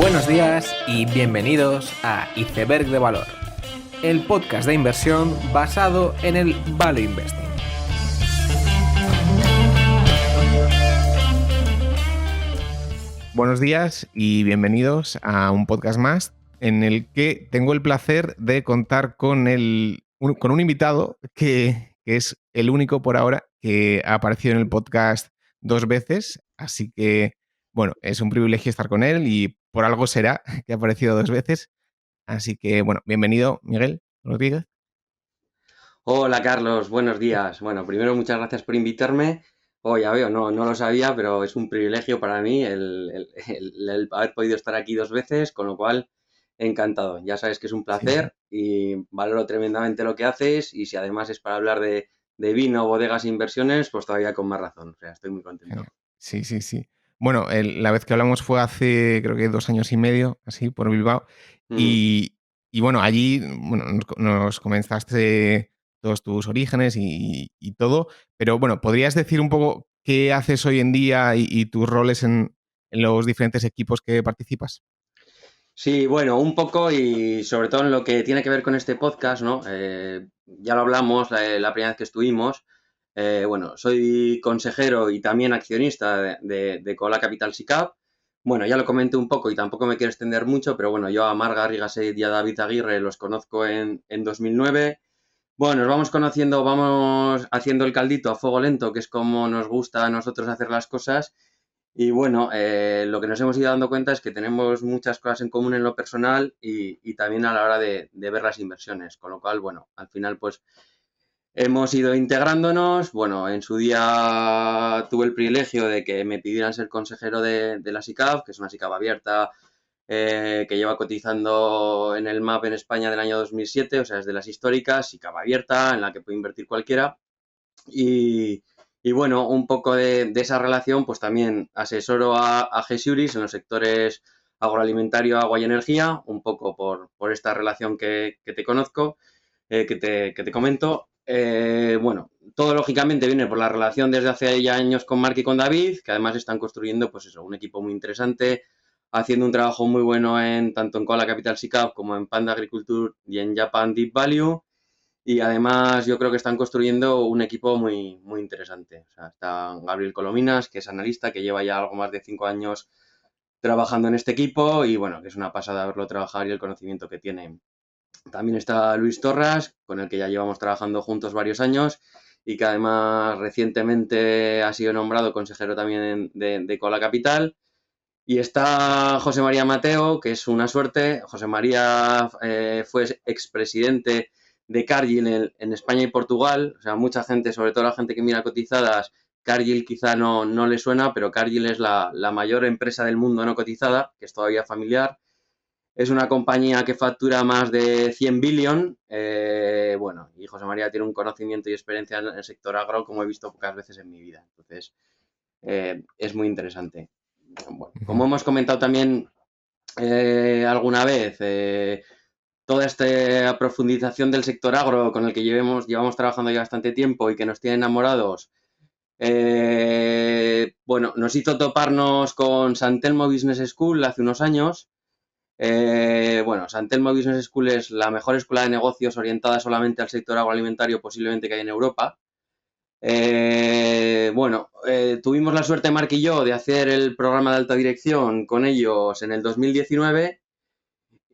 Buenos días y bienvenidos a Iceberg de Valor, el podcast de inversión basado en el Value Investing. Buenos días y bienvenidos a un podcast más en el que tengo el placer de contar con un invitado que es el único por ahora que ha aparecido en el podcast 2 veces, así que bueno, es un privilegio estar con él y por algo será que ha aparecido 2 veces. Así que, bueno, bienvenido, Miguel Rodríguez. Hola Carlos, buenos días. Bueno, primero muchas gracias por invitarme. Ya veo, no lo sabía, pero es un privilegio para mí el haber podido estar aquí 2 veces, con lo cual encantado. Ya sabes que es un Sí. placer y valoro tremendamente lo que haces y si además es para hablar de vino, bodegas e inversiones, pues todavía con más razón. O sea, estoy muy contento. Genial. Sí. Bueno, la vez que hablamos fue hace, creo que 2 años y medio, así, por Bilbao. Mm. Y bueno, allí bueno, nos comenzaste todos tus orígenes y todo. Pero bueno, ¿podrías decir un poco qué haces hoy en día y tus roles en los diferentes equipos que participas? Sí, bueno, un poco y sobre todo en lo que tiene que ver con este podcast, ¿no? Ya lo hablamos la primera vez que estuvimos. Bueno, soy consejero y también accionista de Cola Capital SICAV. Bueno, ya lo comenté un poco y tampoco me quiero extender mucho, pero bueno, yo a Marga Rigaseit y a David Aguirre los conozco en 2009. Bueno, nos vamos conociendo, vamos haciendo el caldito a fuego lento, que es como nos gusta a nosotros hacer las cosas. Y bueno, lo que nos hemos ido dando cuenta es que tenemos muchas cosas en común en lo personal y también a la hora de ver las inversiones. Con lo cual, bueno, al final pues hemos ido integrándonos. Bueno, en su día tuve el privilegio de que me pidieran ser consejero de la SICAV, que es una SICAV abierta que lleva cotizando en el MAP en España del año 2007, o sea, es de las históricas, SICAV abierta, en la que puede invertir cualquiera. Y, y bueno, un poco de esa relación, pues también asesoro a GESIURIS en los sectores agroalimentario, agua y energía, un poco por esta relación que te conozco, que te comento. Bueno, todo lógicamente viene por la relación desde hace ya años con Marc y con David, que además están construyendo, pues eso, un equipo muy interesante, haciendo un trabajo muy bueno tanto en Cola Capital SICAV como en Panda Agriculture y en Japan Deep Value. Y además yo creo que están construyendo un equipo muy, muy interesante. O sea, está Gabriel Colominas, que es analista, que lleva ya algo más de 5 años trabajando en este equipo y bueno, que es una pasada verlo trabajar y el conocimiento que tiene. También está Luis Torras, con el que ya llevamos trabajando juntos varios años y que además recientemente ha sido nombrado consejero también de Cola Capital. Y está José María Mateo, que es una suerte. José María fue expresidente de Cargill en España y Portugal. O sea, mucha gente, sobre todo la gente que mira cotizadas, Cargill quizá no le suena, pero Cargill es la mayor empresa del mundo no cotizada, que es todavía familiar. Es una compañía que factura más de 100 billion. Bueno, y José María tiene un conocimiento y experiencia en el sector agro como he visto pocas veces en mi vida. Entonces, es muy interesante. Bueno, como Ujú. hemos comentado también alguna vez, toda esta profundización del sector agro con el que llevamos trabajando ya bastante tiempo y que nos tiene enamorados, bueno, nos hizo toparnos con San Telmo Business School hace unos años. Bueno, San Telmo Business School es la mejor escuela de negocios orientada solamente al sector agroalimentario posiblemente que hay en Europa. Bueno, tuvimos la suerte, Marc y yo, de hacer el programa de alta dirección con ellos en el 2019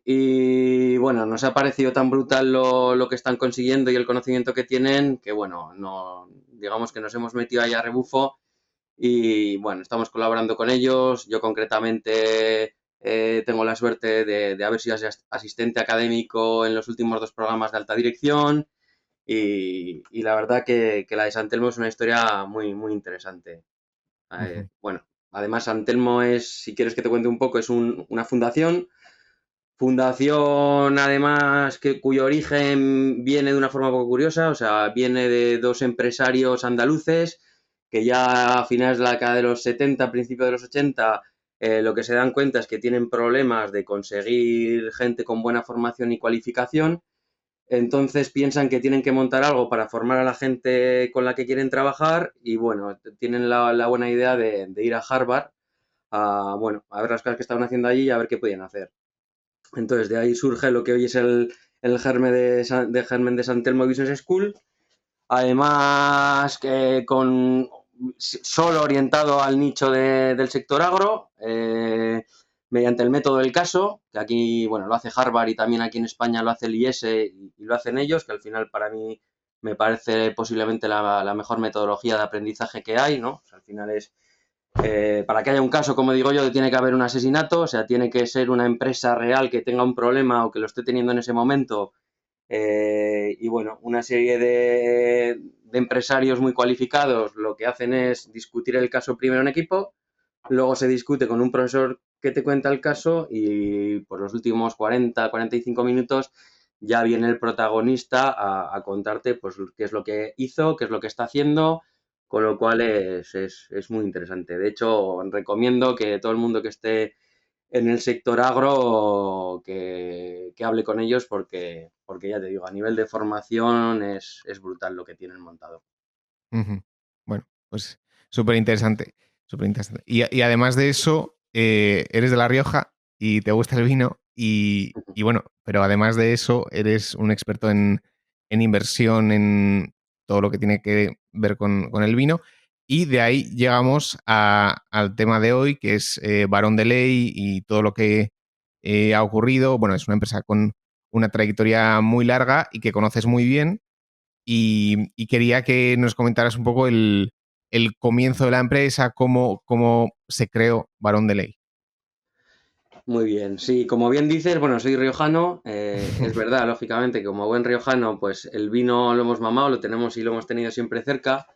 y bueno, nos ha parecido tan brutal lo que están consiguiendo y el conocimiento que tienen que bueno, no, digamos que nos hemos metido ahí a rebufo y bueno, estamos colaborando con ellos. Yo concretamente tengo la suerte de haber sido asistente académico en los últimos 2 programas de alta dirección y la verdad que la de San Telmo es una historia muy, muy interesante. Ujú. Bueno, además San Telmo es, si quieres que te cuente un poco, es una fundación además cuyo origen viene de una forma poco curiosa, o sea, viene de dos empresarios andaluces que ya a finales de la década de los 70, principios de los 80, lo que se dan cuenta es que tienen problemas de conseguir gente con buena formación y cualificación. Entonces piensan que tienen que montar algo para formar a la gente con la que quieren trabajar y bueno, tienen la buena idea de ir a Harvard bueno, a ver las cosas que estaban haciendo allí y a ver qué podían hacer. Entonces, de ahí surge lo que hoy es el germen de San Telmo Business School. Además, que solo orientado al nicho del sector agro, mediante el método del caso, que aquí, bueno, lo hace Harvard y también aquí en España lo hace el IES y lo hacen ellos, que al final para mí me parece posiblemente la mejor metodología de aprendizaje que hay, ¿no? O sea, al final es, para que haya un caso, como digo yo, tiene que haber un asesinato, o sea, tiene que ser una empresa real que tenga un problema o que lo esté teniendo en ese momento, y bueno, una serie de empresarios muy cualificados lo que hacen es discutir el caso primero en equipo, luego se discute con un profesor que te cuenta el caso y por los últimos 40-45 minutos ya viene el protagonista a contarte pues qué es lo que hizo, qué es lo que está haciendo, con lo cual es muy interesante. De hecho, recomiendo que todo el mundo que esté en el sector agro que hable con ellos porque ya te digo, a nivel de formación es brutal lo que tienen montado. Ujú. Bueno, pues súper interesante, súper interesante. Y además de eso, eres de La Rioja y te gusta el vino y bueno, pero además de eso, eres un experto en inversión, en todo lo que tiene que ver con el vino. Y de ahí llegamos al tema de hoy, que es Barón de Ley y todo lo que ha ocurrido. Bueno, es una empresa con una trayectoria muy larga y que conoces muy bien y quería que nos comentaras un poco el comienzo de la empresa, cómo se creó Barón de Ley. Muy bien, sí, como bien dices, bueno, soy riojano, es verdad, lógicamente, como buen riojano, pues el vino lo hemos mamado, lo tenemos y lo hemos tenido siempre cerca.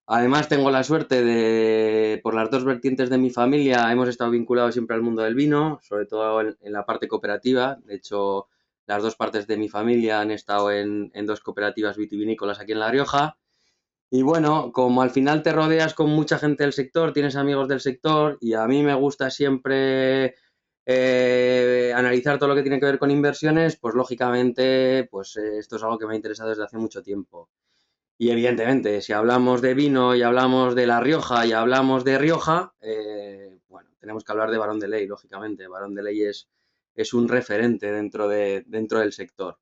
Además, tengo la suerte por las dos vertientes de mi familia, hemos estado vinculados siempre al mundo del vino, sobre todo en la parte cooperativa. De hecho, las dos partes de mi familia han estado en dos cooperativas vitivinícolas aquí en La Rioja. Y bueno, como al final te rodeas con mucha gente del sector, tienes amigos del sector y a mí me gusta siempre analizar todo lo que tiene que ver con inversiones, pues lógicamente, pues esto es algo que me ha interesado desde hace mucho tiempo. Y evidentemente, si hablamos de vino y hablamos de La Rioja y hablamos de Rioja, bueno, tenemos que hablar de Barón de Ley, lógicamente. Barón de Ley es un referente dentro del sector.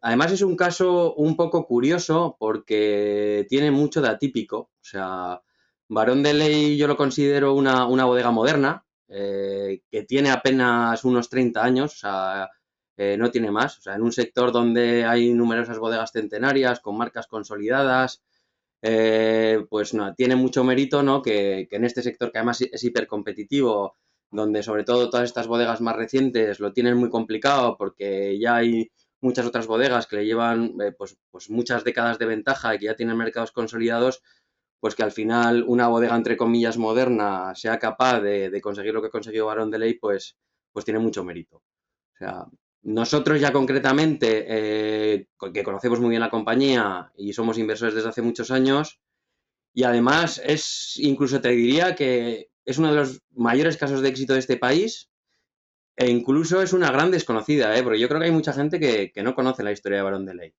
Además es un caso un poco curioso porque tiene mucho de atípico. O sea, Barón de Ley yo lo considero una bodega moderna, que tiene apenas unos 30 años, o sea, no tiene más. O sea, en un sector donde hay numerosas bodegas centenarias con marcas consolidadas, pues no, tiene mucho mérito, ¿no? Que en este sector que además es hipercompetitivo, donde sobre todo todas estas bodegas más recientes lo tienen muy complicado porque ya hay muchas otras bodegas que le llevan pues muchas décadas de ventaja y que ya tienen mercados consolidados, pues que al final una bodega entre comillas moderna sea capaz de conseguir lo que ha conseguido Barón de Ley, pues tiene mucho mérito. O sea, nosotros ya concretamente, que conocemos muy bien la compañía y somos inversores desde hace muchos años, y además incluso te diría que es uno de los mayores casos de éxito de este país e incluso es una gran desconocida, porque yo creo que hay mucha gente que no conoce la historia de Barón de Ley.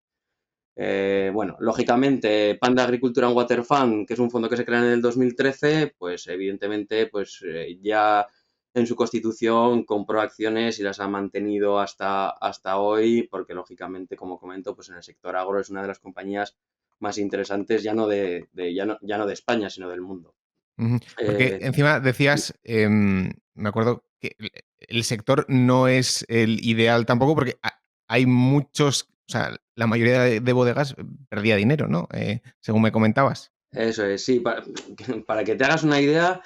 Bueno, lógicamente, Panda Agricultura and Water Fund, que es un fondo que se crea en el 2013, pues evidentemente pues ya en su constitución compró acciones y las ha mantenido hasta hoy, porque lógicamente, como comento, pues en el sector agro es una de las compañías más interesantes, ya no de España, sino del mundo. Ujú. Porque Eh, encima decías, me acuerdo que el sector no es el ideal tampoco porque hay muchos, o sea, la mayoría de bodegas perdía dinero, ¿no? Según me comentabas. Eso es, sí, para que te hagas una idea,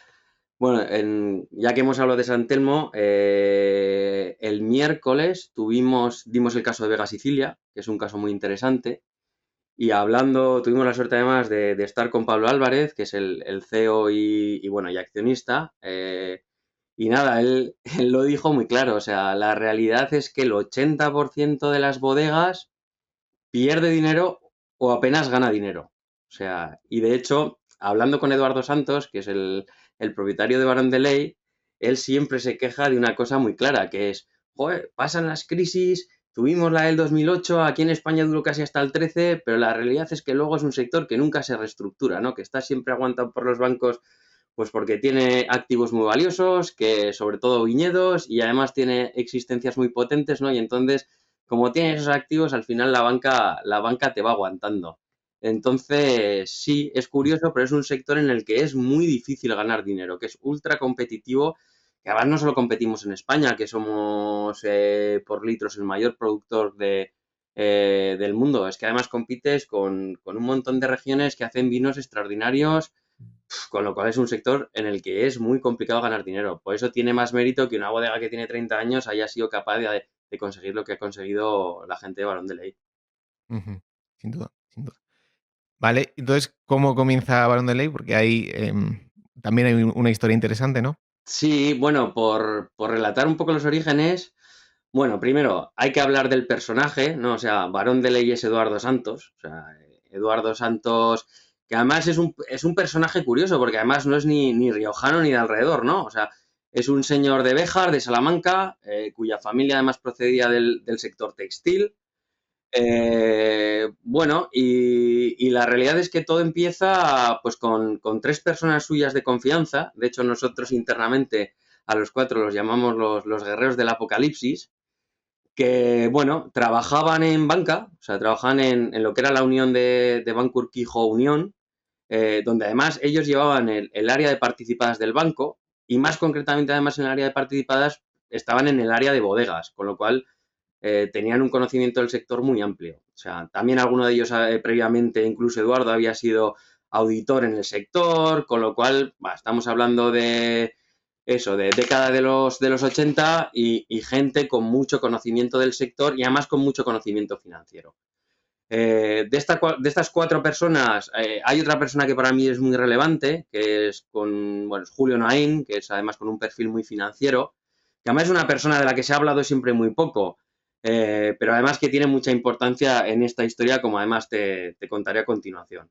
bueno, ya que hemos hablado de San Telmo, el miércoles dimos el caso de Vega Sicilia, que es un caso muy interesante, y tuvimos la suerte además de estar con Pablo Álvarez, que es el CEO bueno, y accionista, y nada, él lo dijo muy claro, o sea, la realidad es que el 80% de las bodegas pierde dinero o apenas gana dinero. O sea, y de hecho, hablando con Eduardo Santos, que es el propietario de Barón de Ley, él siempre se queja de una cosa muy clara, que es, joder, pasan las crisis, tuvimos la del 2008, aquí en España duró casi hasta el 13, pero la realidad es que luego es un sector que nunca se reestructura, ¿no? Que está siempre aguantado por los bancos Pues porque tiene activos muy valiosos, que sobre todo viñedos, y además tiene existencias muy potentes, ¿no? Y entonces, como tiene esos activos, al final la banca te va aguantando. Entonces, sí, es curioso, pero es un sector en el que es muy difícil ganar dinero, que es ultra competitivo, que además no solo competimos en España, que somos por litros el mayor productor del mundo, es que además compites con un montón de regiones que hacen vinos extraordinarios, con lo cual es un sector en el que es muy complicado ganar dinero. Por eso tiene más mérito que una bodega que tiene 30 años haya sido capaz de conseguir lo que ha conseguido la gente de Barón de Ley. Ujú. Sin duda, sin duda. Vale, entonces, ¿cómo comienza Barón de Ley? Porque ahí también hay una historia interesante, ¿no? Sí, bueno, por relatar un poco los orígenes, bueno, primero hay que hablar del personaje, ¿no? O sea, Barón de Ley es Eduardo Santos, o sea, Eduardo Santos, que además es un personaje curioso, porque además no es ni riojano ni de alrededor, ¿no? O sea, es un señor de Béjar, de Salamanca, cuya familia además procedía del sector textil. Bueno, y la realidad es que todo empieza pues con tres personas suyas de confianza. De hecho, nosotros internamente a los cuatro los llamamos los guerreros del apocalipsis, que, bueno, trabajaban en banca, o sea, trabajaban en lo que era la unión de Banco Urquijo Unión, donde además ellos llevaban el área de participadas del banco y más concretamente además en el área de participadas estaban en el área de bodegas, con lo cual tenían un conocimiento del sector muy amplio. O sea, también alguno de ellos previamente, incluso Eduardo, había sido auditor en el sector, con lo cual estamos hablando de eso, de década de los 80 y gente con mucho conocimiento del sector y además con mucho conocimiento financiero. De estas cuatro personas, hay otra persona que para mí es muy relevante, que es bueno, es Julio Naín, que es además con un perfil muy financiero, que además es una persona de la que se ha hablado siempre muy poco, pero además que tiene mucha importancia en esta historia, como además te contaré a continuación.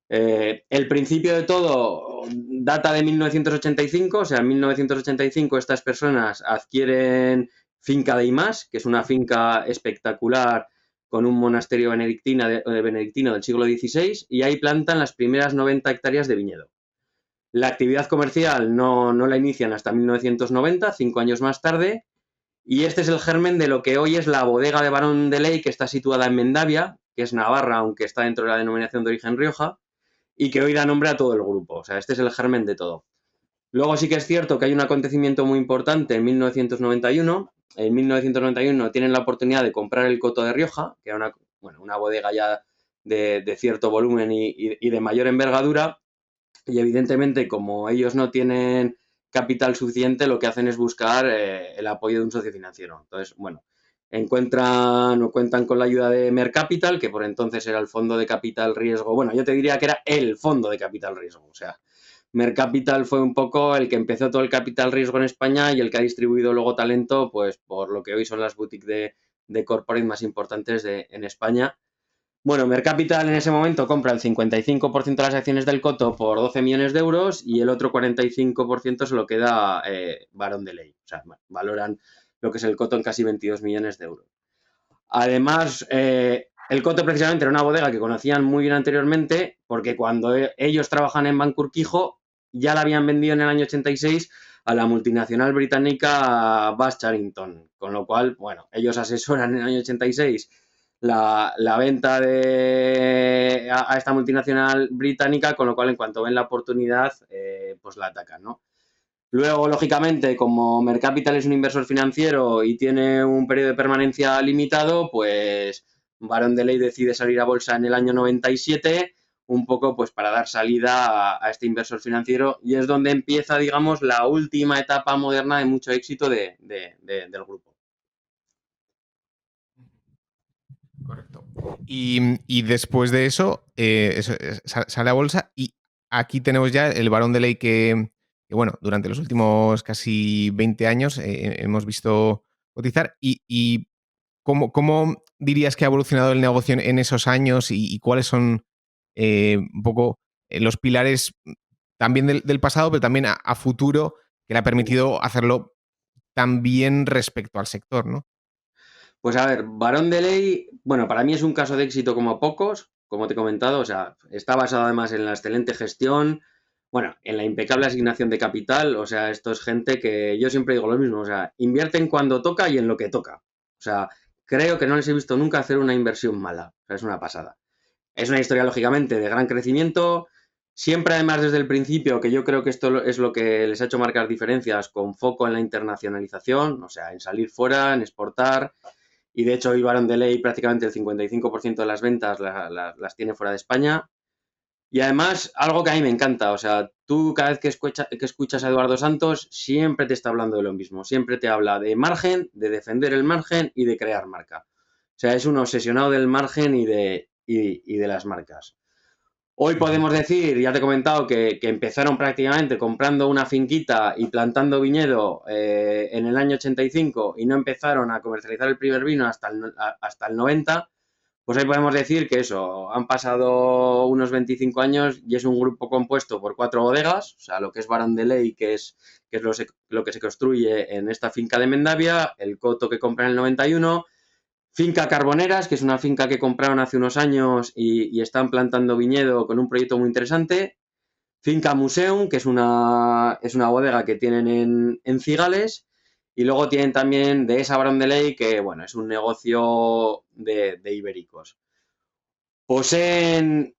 El principio de todo data de 1985, o sea, en 1985 estas personas adquieren Finca de Imás, que es una finca espectacular con un monasterio benedictino del siglo XVI, y ahí plantan las primeras 90 hectáreas de viñedo. La actividad comercial no la inician hasta 1990, 5 años más tarde, y este es el germen de lo que hoy es la bodega de Barón de Ley, que está situada en Mendavia, que es Navarra, aunque está dentro de la denominación de origen Rioja, y que hoy da nombre a todo el grupo. O sea, este es el germen de todo. Luego sí que es cierto que hay un acontecimiento muy importante en 1991. En 1991 tienen la oportunidad de comprar el Coto de Rioja, que era una bodega ya de cierto volumen y de mayor envergadura. Y evidentemente, como ellos no tienen capital suficiente, lo que hacen es buscar el apoyo de un socio financiero. Entonces, bueno, encuentran o cuentan con la ayuda de Mercapital, que por entonces era el fondo de capital riesgo. Bueno, yo te diría que era el fondo de capital riesgo. O sea, Mercapital fue un poco el que empezó todo el capital riesgo en España y el que ha distribuido luego talento, pues por lo que hoy son las boutiques de corporate más importantes en España. Bueno, Mercapital en ese momento compra el 55% de las acciones del Coto por 12 millones de euros y el otro 45% se lo queda Barón de Ley. O sea, valoran lo que es el Coto en casi 22 millones de euros. Además, el Coto precisamente era una bodega que conocían muy bien anteriormente porque cuando ellos trabajan en Banco Urquijo ya la habían vendido en el año 86 a la multinacional británica Bass Charrington. Con lo cual, bueno, ellos asesoran en el año 86 la venta a esta multinacional británica, con lo cual en cuanto ven la oportunidad, pues la atacan, ¿no? Luego, lógicamente, como Mercapital es un inversor financiero y tiene un periodo de permanencia limitado, pues Barón de Ley decide salir a bolsa en el año 97, un poco pues para dar salida a este inversor financiero, y es donde empieza, digamos, la última etapa moderna de mucho éxito del grupo. Correcto. Y después de eso, sale a bolsa y aquí tenemos ya el Barón de Ley que, bueno, durante los últimos casi 20 años hemos visto cotizar. ¿Y cómo dirías que ha evolucionado el negocio en esos años y cuáles son un poco los pilares también del pasado, pero también a futuro que le ha permitido hacerlo también respecto al sector, ¿no? Pues a ver, Barón de Ley, bueno, para mí es un caso de éxito como pocos, como te he comentado, o sea, está basado además en la excelente gestión, Bueno, en la impecable asignación de capital, o sea, esto es gente que yo siempre digo lo mismo, o sea, invierten cuando toca y en lo que toca. O sea, creo que no les he visto nunca hacer una inversión mala. O sea, es una pasada. Es una historia, lógicamente, de gran crecimiento. Siempre, además, desde el principio, que yo creo que esto es lo que les ha hecho marcar diferencias, con foco en la internacionalización, o sea, en salir fuera, en exportar. Y de hecho, hoy Barón de Ley prácticamente el 55% de las ventas las tiene fuera de España. Y además, algo que a mí me encanta, o sea, tú cada vez que escuchas a Eduardo Santos, siempre te está hablando de lo mismo, siempre te habla de margen, de defender el margen y de crear marca. O sea, es un obsesionado del margen y de las marcas. Hoy Ujú. podemos decir, ya te he comentado, que empezaron prácticamente comprando una finquita y plantando viñedo en el año 85 y no empezaron a comercializar el primer vino hasta el 90. Pues ahí podemos decir que eso, han pasado unos 25 años y es un grupo compuesto por 4 bodegas, o sea, lo que es Barón de Ley, que es lo que se construye en esta finca de Mendavia, el coto que compra en el 91, finca Carboneras, que es una finca que compraron hace unos años y están plantando viñedo con un proyecto muy interesante, finca Museum, que es una bodega que tienen en Cigales, y luego tienen también de esa Barón de Ley, que bueno, es un negocio de ibéricos. Poseen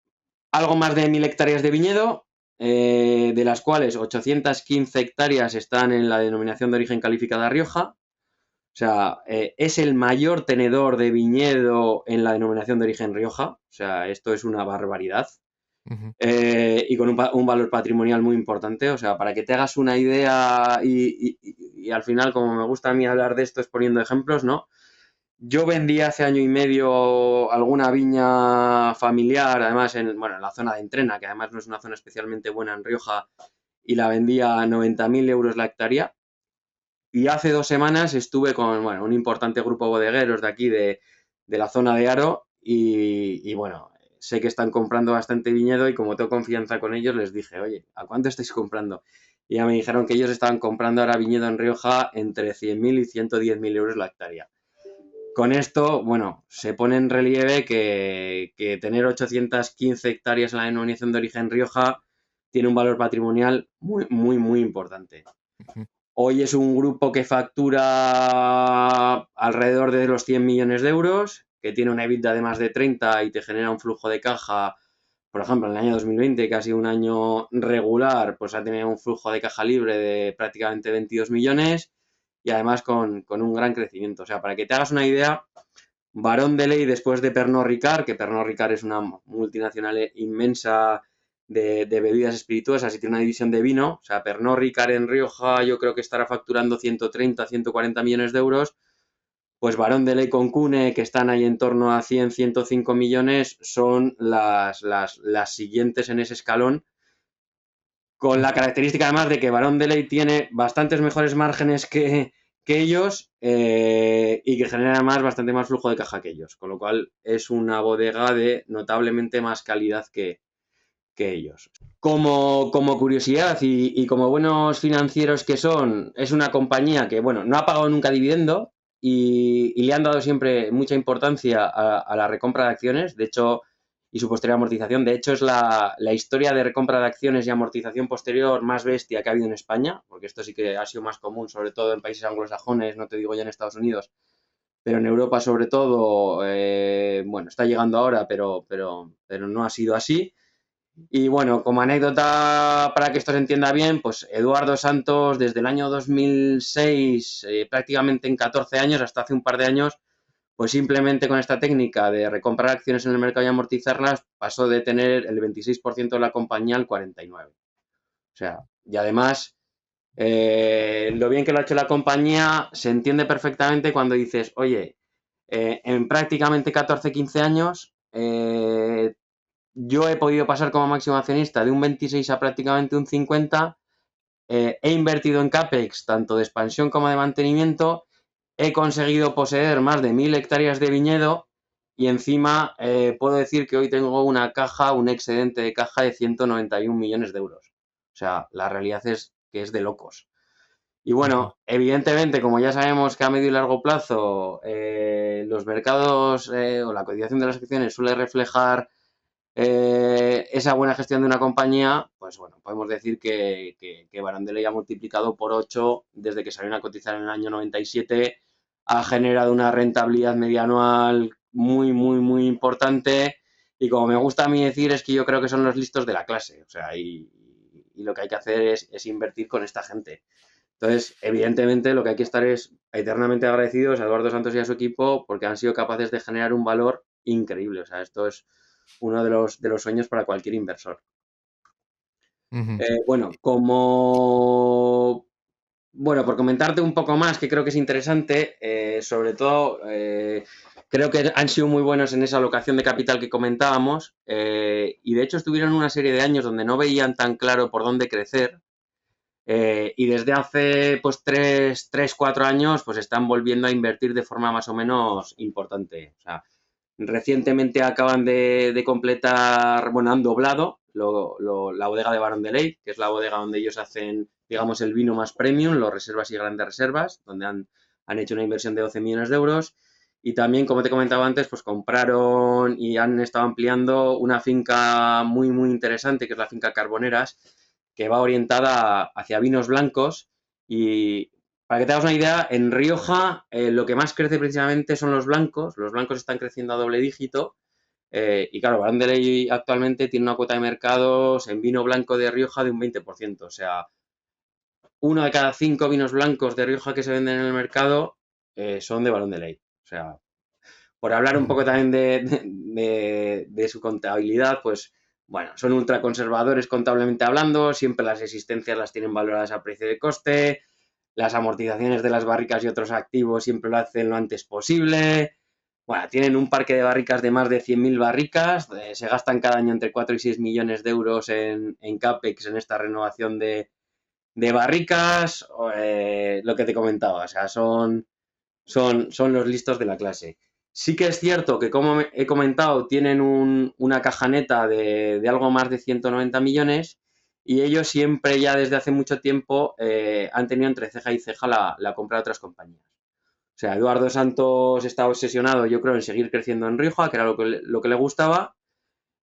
algo más de 1.000 hectáreas de viñedo, de las cuales 815 hectáreas están en la denominación de origen calificada Rioja. O sea, es el mayor tenedor de viñedo en la denominación de origen Rioja. O sea, esto es una barbaridad. Ujú. Y con un valor patrimonial muy importante. O sea, para que te hagas una idea y al final, como me gusta a mí hablar de esto, es poniendo ejemplos, ¿no? Yo vendí hace año y medio alguna viña familiar, además bueno, en la zona de Entrena, que además no es una zona especialmente buena en Rioja, y la vendía a 90.000 euros la hectárea. Y hace 2 semanas estuve con bueno, un importante grupo de bodegueros de aquí, de la zona de Aro, y bueno, sé que están comprando bastante viñedo y como tengo confianza con ellos, les dije, oye, ¿a cuánto estáis comprando? Y ya me dijeron que ellos estaban comprando ahora viñedo en Rioja entre 100.000 y 110.000 euros la hectárea. Con esto, bueno, se pone en relieve que tener 815 hectáreas en la denominación de origen Rioja tiene un valor patrimonial muy, muy, muy importante. Ujú. Hoy es un grupo que factura alrededor de los 100 millones de euros, que tiene una EBITDA de más de 30 y te genera un flujo de caja, por ejemplo, en el año 2020, que ha sido un año regular, pues ha tenido un flujo de caja libre de prácticamente 22 millones y además con un gran crecimiento. O sea, para que te hagas una idea, Barón de Ley después de Pernod Ricard, que Pernod Ricard es una multinacional inmensa de bebidas espirituosas y tiene una división de vino. O sea, Pernod Ricard en Rioja yo creo que estará facturando 130, 140 millones de euros. Pues Barón de Ley con Cune, que están ahí en torno a 100, 105 millones, son las siguientes en ese escalón, con la característica además de que Barón de Ley tiene bastantes mejores márgenes que ellos y que genera además bastante más flujo de caja que ellos, con lo cual es una bodega de notablemente más calidad que ellos. Como curiosidad y como buenos financieros que son, es una compañía que, bueno, no ha pagado nunca dividendo y le han dado siempre mucha importancia a la recompra de acciones. De hecho, y su posterior amortización. De hecho, es la historia de recompra de acciones y amortización posterior más bestia que ha habido en España, porque esto sí que ha sido más común, sobre todo en países anglosajones, no te digo ya en Estados Unidos, pero en Europa sobre todo, bueno, está llegando ahora, pero no ha sido así. Y bueno, como anécdota para que esto se entienda bien, pues Eduardo Santos desde el año 2006, prácticamente en 14 años, hasta hace un par de años, pues simplemente con esta técnica de recomprar acciones en el mercado y amortizarlas, pasó de tener el 26% de la compañía al 49%. O sea, y además, lo bien que lo ha hecho la compañía se entiende perfectamente cuando dices, oye, en prácticamente 14, 15 años, yo he podido pasar como máximo accionista de un 26 a prácticamente un 50, he invertido en CAPEX, tanto de expansión como de mantenimiento, he conseguido poseer más de 1.000 hectáreas de viñedo y encima puedo decir que hoy tengo una caja, un excedente de caja de 191 millones de euros. O sea, la realidad es que es de locos. Y Ujú. bueno, evidentemente, como ya sabemos que a medio y largo plazo los mercados o la cotización de las acciones suele reflejar esa buena gestión de una compañía, pues bueno, podemos decir que Barandeley ha multiplicado por 8 desde que salieron a cotizar en el año 97, ha generado una rentabilidad media anual muy, muy, muy importante y como me gusta a mí decir es que yo creo que son los listos de la clase, o sea, y lo que hay que hacer es invertir con esta gente. Entonces, evidentemente, lo que hay que estar es eternamente agradecidos a Eduardo Santos y a su equipo porque han sido capaces de generar un valor increíble. O sea, esto es uno de los sueños para cualquier inversor. Ujú. Bueno, bueno, por comentarte un poco más, que creo que es interesante, sobre todo, creo que han sido muy buenos en esa alocación de capital que comentábamos, y de hecho estuvieron una serie de años donde no veían tan claro por dónde crecer, y desde hace pues 4 años pues están volviendo a invertir de forma más o menos importante. O sea, recientemente acaban de completar, bueno, han doblado la bodega de Barondeley, que es la bodega donde ellos hacen, digamos, el vino más premium, los reservas y grandes reservas, donde han hecho una inversión de 12 millones de euros. Y también, como te comentaba antes, pues compraron y han estado ampliando una finca muy, muy interesante, que es la finca Carboneras, que va orientada hacia vinos blancos. Y para que te hagas una idea, en Rioja lo que más crece precisamente son los blancos. Los blancos están creciendo a doble dígito. Y claro, Barandeley actualmente tiene una cuota de mercados en vino blanco de Rioja de un 20%. O sea, uno de cada 5 vinos blancos de Rioja que se venden en el mercado son de Barandeley. O sea, por hablar un Ujú. poco también de su contabilidad, pues bueno, son ultra conservadores contablemente hablando, siempre las existencias las tienen valoradas a precio de coste, las amortizaciones de las barricas y otros activos siempre lo hacen lo antes posible. Bueno, tienen un parque de barricas de más de 100.000 barricas, se gastan cada año entre 4 y 6 millones de euros en CAPEX en esta renovación de barricas, lo que te comentaba, o sea, son los listos de la clase. Sí que es cierto que, como he comentado, tienen una caja neta de algo más de 190 millones y ellos siempre ya desde hace mucho tiempo han tenido entre ceja y ceja la compra de otras compañías. O sea, Eduardo Santos está obsesionado, yo creo, en seguir creciendo en Rioja, que era lo que le gustaba,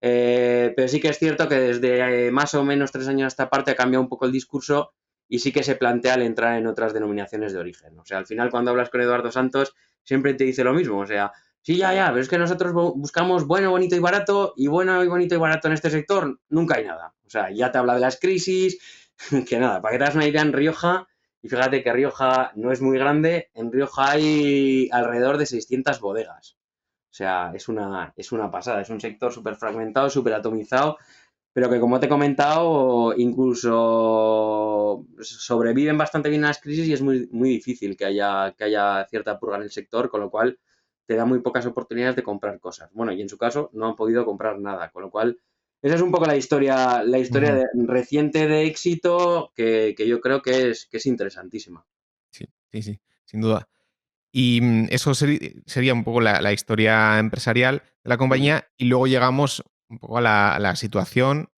pero sí que es cierto que desde más o menos 3 años a esta parte ha cambiado un poco el discurso y sí que se plantea el entrar en otras denominaciones de origen. O sea, al final cuando hablas con Eduardo Santos siempre te dice lo mismo. O sea, sí, ya, pero es que nosotros buscamos bueno, bonito y barato y bueno y bonito y barato en este sector nunca hay nada. O sea, ya te habla de las crisis, que nada, para que te hagas una idea en Rioja, y fíjate que Rioja no es muy grande, en Rioja hay alrededor de 600 bodegas. O sea, es una pasada, es un sector súper fragmentado, súper atomizado, pero que como te he comentado, incluso sobreviven bastante bien a las crisis y es muy, muy difícil que haya cierta purga en el sector, con lo cual te da muy pocas oportunidades de comprar cosas. Bueno, y en su caso no han podido comprar nada, con lo cual esa es un poco la historia Ujú. reciente de éxito que yo creo que es interesantísima. Sí, sí, sí, sin duda. Y eso sería un poco la historia empresarial de la Ujú. compañía y luego llegamos un poco a la situación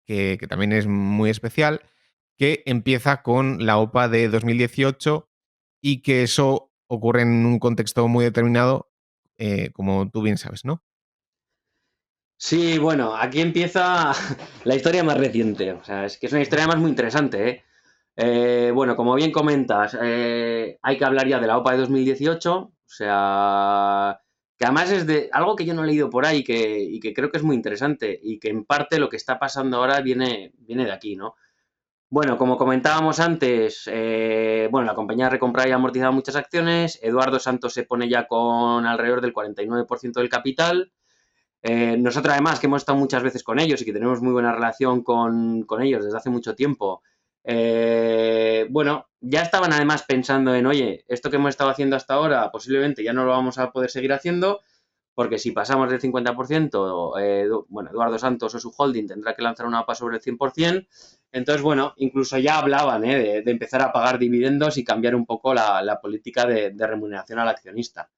que también es muy especial, que empieza con la OPA de 2018 y que eso ocurre en un contexto muy determinado, como tú bien sabes, ¿no? Sí, bueno, aquí empieza la historia más reciente. O sea, es que es una historia más muy interesante, ¿eh? Bueno, como bien comentas, hay que hablar ya de la OPA de 2018. O sea, que además es de algo que yo no he leído por ahí y que creo que es muy interesante y que en parte lo que está pasando ahora viene de aquí, ¿no? Bueno, como comentábamos antes, bueno, la compañía ha recomprado y amortizado muchas acciones. Eduardo Santos se pone ya con alrededor del 49% del capital. Nosotros además, que hemos estado muchas veces con ellos y que tenemos muy buena relación con ellos desde hace mucho tiempo, bueno, ya estaban además pensando en, oye, esto que hemos estado haciendo hasta ahora posiblemente ya no lo vamos a poder seguir haciendo, porque si pasamos del 50%, bueno, Eduardo Santos o su holding tendrá que lanzar una OPA sobre el 100%. Entonces, bueno, incluso ya hablaban de empezar a pagar dividendos y cambiar un poco la política de remuneración al accionista.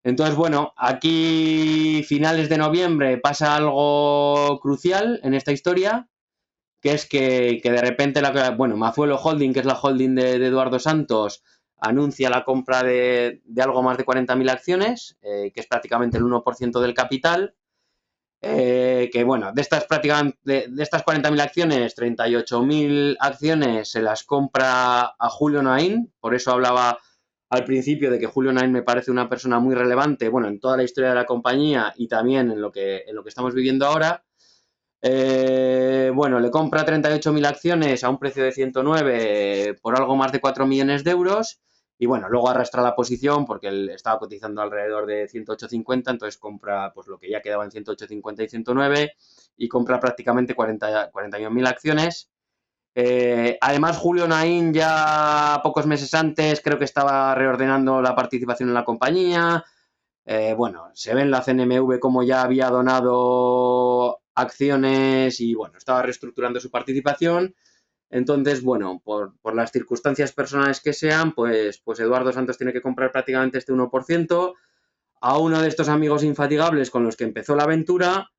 Entonces, bueno, aquí finales de noviembre pasa algo crucial en esta historia, que es que de repente, bueno, Mazuelo Holding, que es la holding de Eduardo Santos, anuncia la compra de algo más de 40.000 acciones, que es prácticamente el 1% del capital. Que bueno, de estas prácticamente, de estas 40.000 acciones, 38.000 acciones se las compra a Julio Naín, por eso hablaba al principio de que Julio Naín me parece una persona muy relevante, bueno, en toda la historia de la compañía y también en lo que estamos viviendo ahora. Bueno, le compra 38.000 acciones a un precio de 109 por algo más de 4 millones de euros. Y bueno, luego arrastra la posición porque él estaba cotizando alrededor de 108,50, entonces compra pues lo que ya quedaba en 108,50 y 109 y compra prácticamente 41.000 acciones. Además, Julio Naín ya pocos meses antes creo que estaba reordenando la participación en la compañía. Bueno, se ve en la CNMV como ya había donado acciones y bueno, estaba reestructurando su participación. Entonces, bueno, por las circunstancias personales que sean, pues Eduardo Santos tiene que comprar prácticamente este 1% a uno de estos amigos infatigables con los que empezó la aventura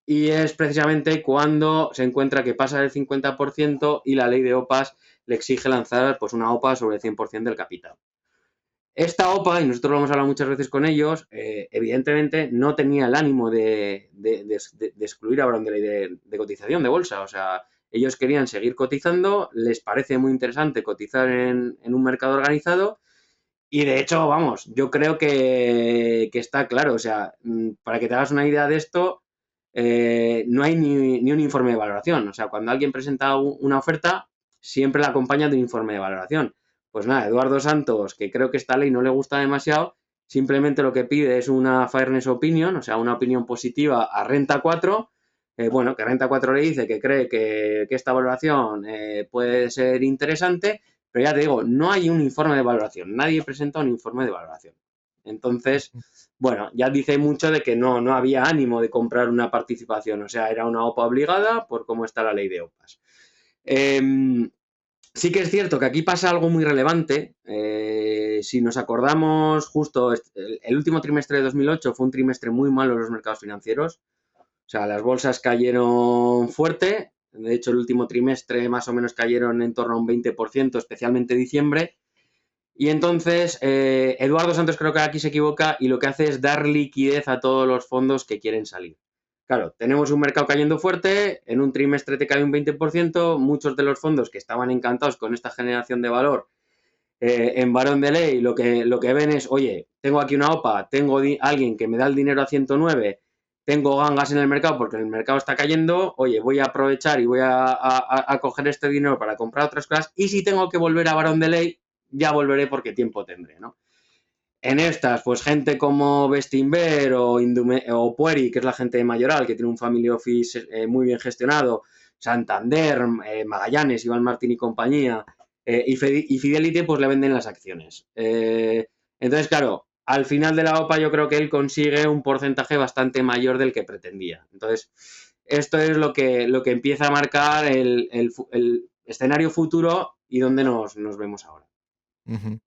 y es precisamente cuando se encuentra que pasa del 50% y la ley de OPAs le exige lanzar pues una OPA sobre el 100% del capital. Esta OPA, y nosotros lo hemos hablado muchas veces con ellos, evidentemente no tenía el ánimo de excluir a Brown de cotización de bolsa. O sea, ellos querían seguir cotizando, les parece muy interesante cotizar en un mercado organizado y de hecho, vamos, yo creo que está claro. O sea, para que te hagas una idea de esto, no hay ni un informe de valoración. O sea, cuando alguien presenta una oferta, siempre la acompaña de un informe de valoración. Pues nada, Eduardo Santos, que creo que esta ley no le gusta demasiado, simplemente lo que pide es una fairness opinion, o sea, una opinión positiva a Renta 4. Bueno, que Renta 4 le dice que cree que esta valoración puede ser interesante, pero ya te digo, no hay un informe de valoración, nadie presenta un informe de valoración. Entonces, bueno, ya dice mucho de que no había ánimo de comprar una participación, o sea, era una OPA obligada por cómo está la ley de OPAs. Sí que es cierto que aquí pasa algo muy relevante. Si nos acordamos, justo el último trimestre de 2008 fue un trimestre muy malo en los mercados financieros. O sea, las bolsas cayeron fuerte. De hecho, el último trimestre más o menos cayeron en torno a un 20%, especialmente diciembre. Y entonces, Eduardo Santos creo que aquí se equivoca y lo que hace es dar liquidez a todos los fondos que quieren salir. Claro, tenemos un mercado cayendo fuerte, en un trimestre te cae un 20%, muchos de los fondos que estaban encantados con esta generación de valor en Barón de Ley lo que ven es, oye, tengo aquí una OPA, tengo alguien que me da el dinero a 109, tengo gangas en el mercado porque el mercado está cayendo, oye, voy a aprovechar y voy a coger este dinero para comprar otras cosas y si tengo que volver a Barón de Ley, ya volveré porque tiempo tendré, ¿no? En estas, pues gente como Bestinver o Pueri, que es la gente de Mayoral, que tiene un family office muy bien gestionado, Santander, Magallanes, Iván Martín y compañía, y Fidelity, pues le venden las acciones. Entonces, claro, al final de la OPA yo creo que él consigue un porcentaje bastante mayor del que pretendía. Entonces, esto es lo que empieza a marcar el escenario futuro y dónde nos vemos ahora. Ujú.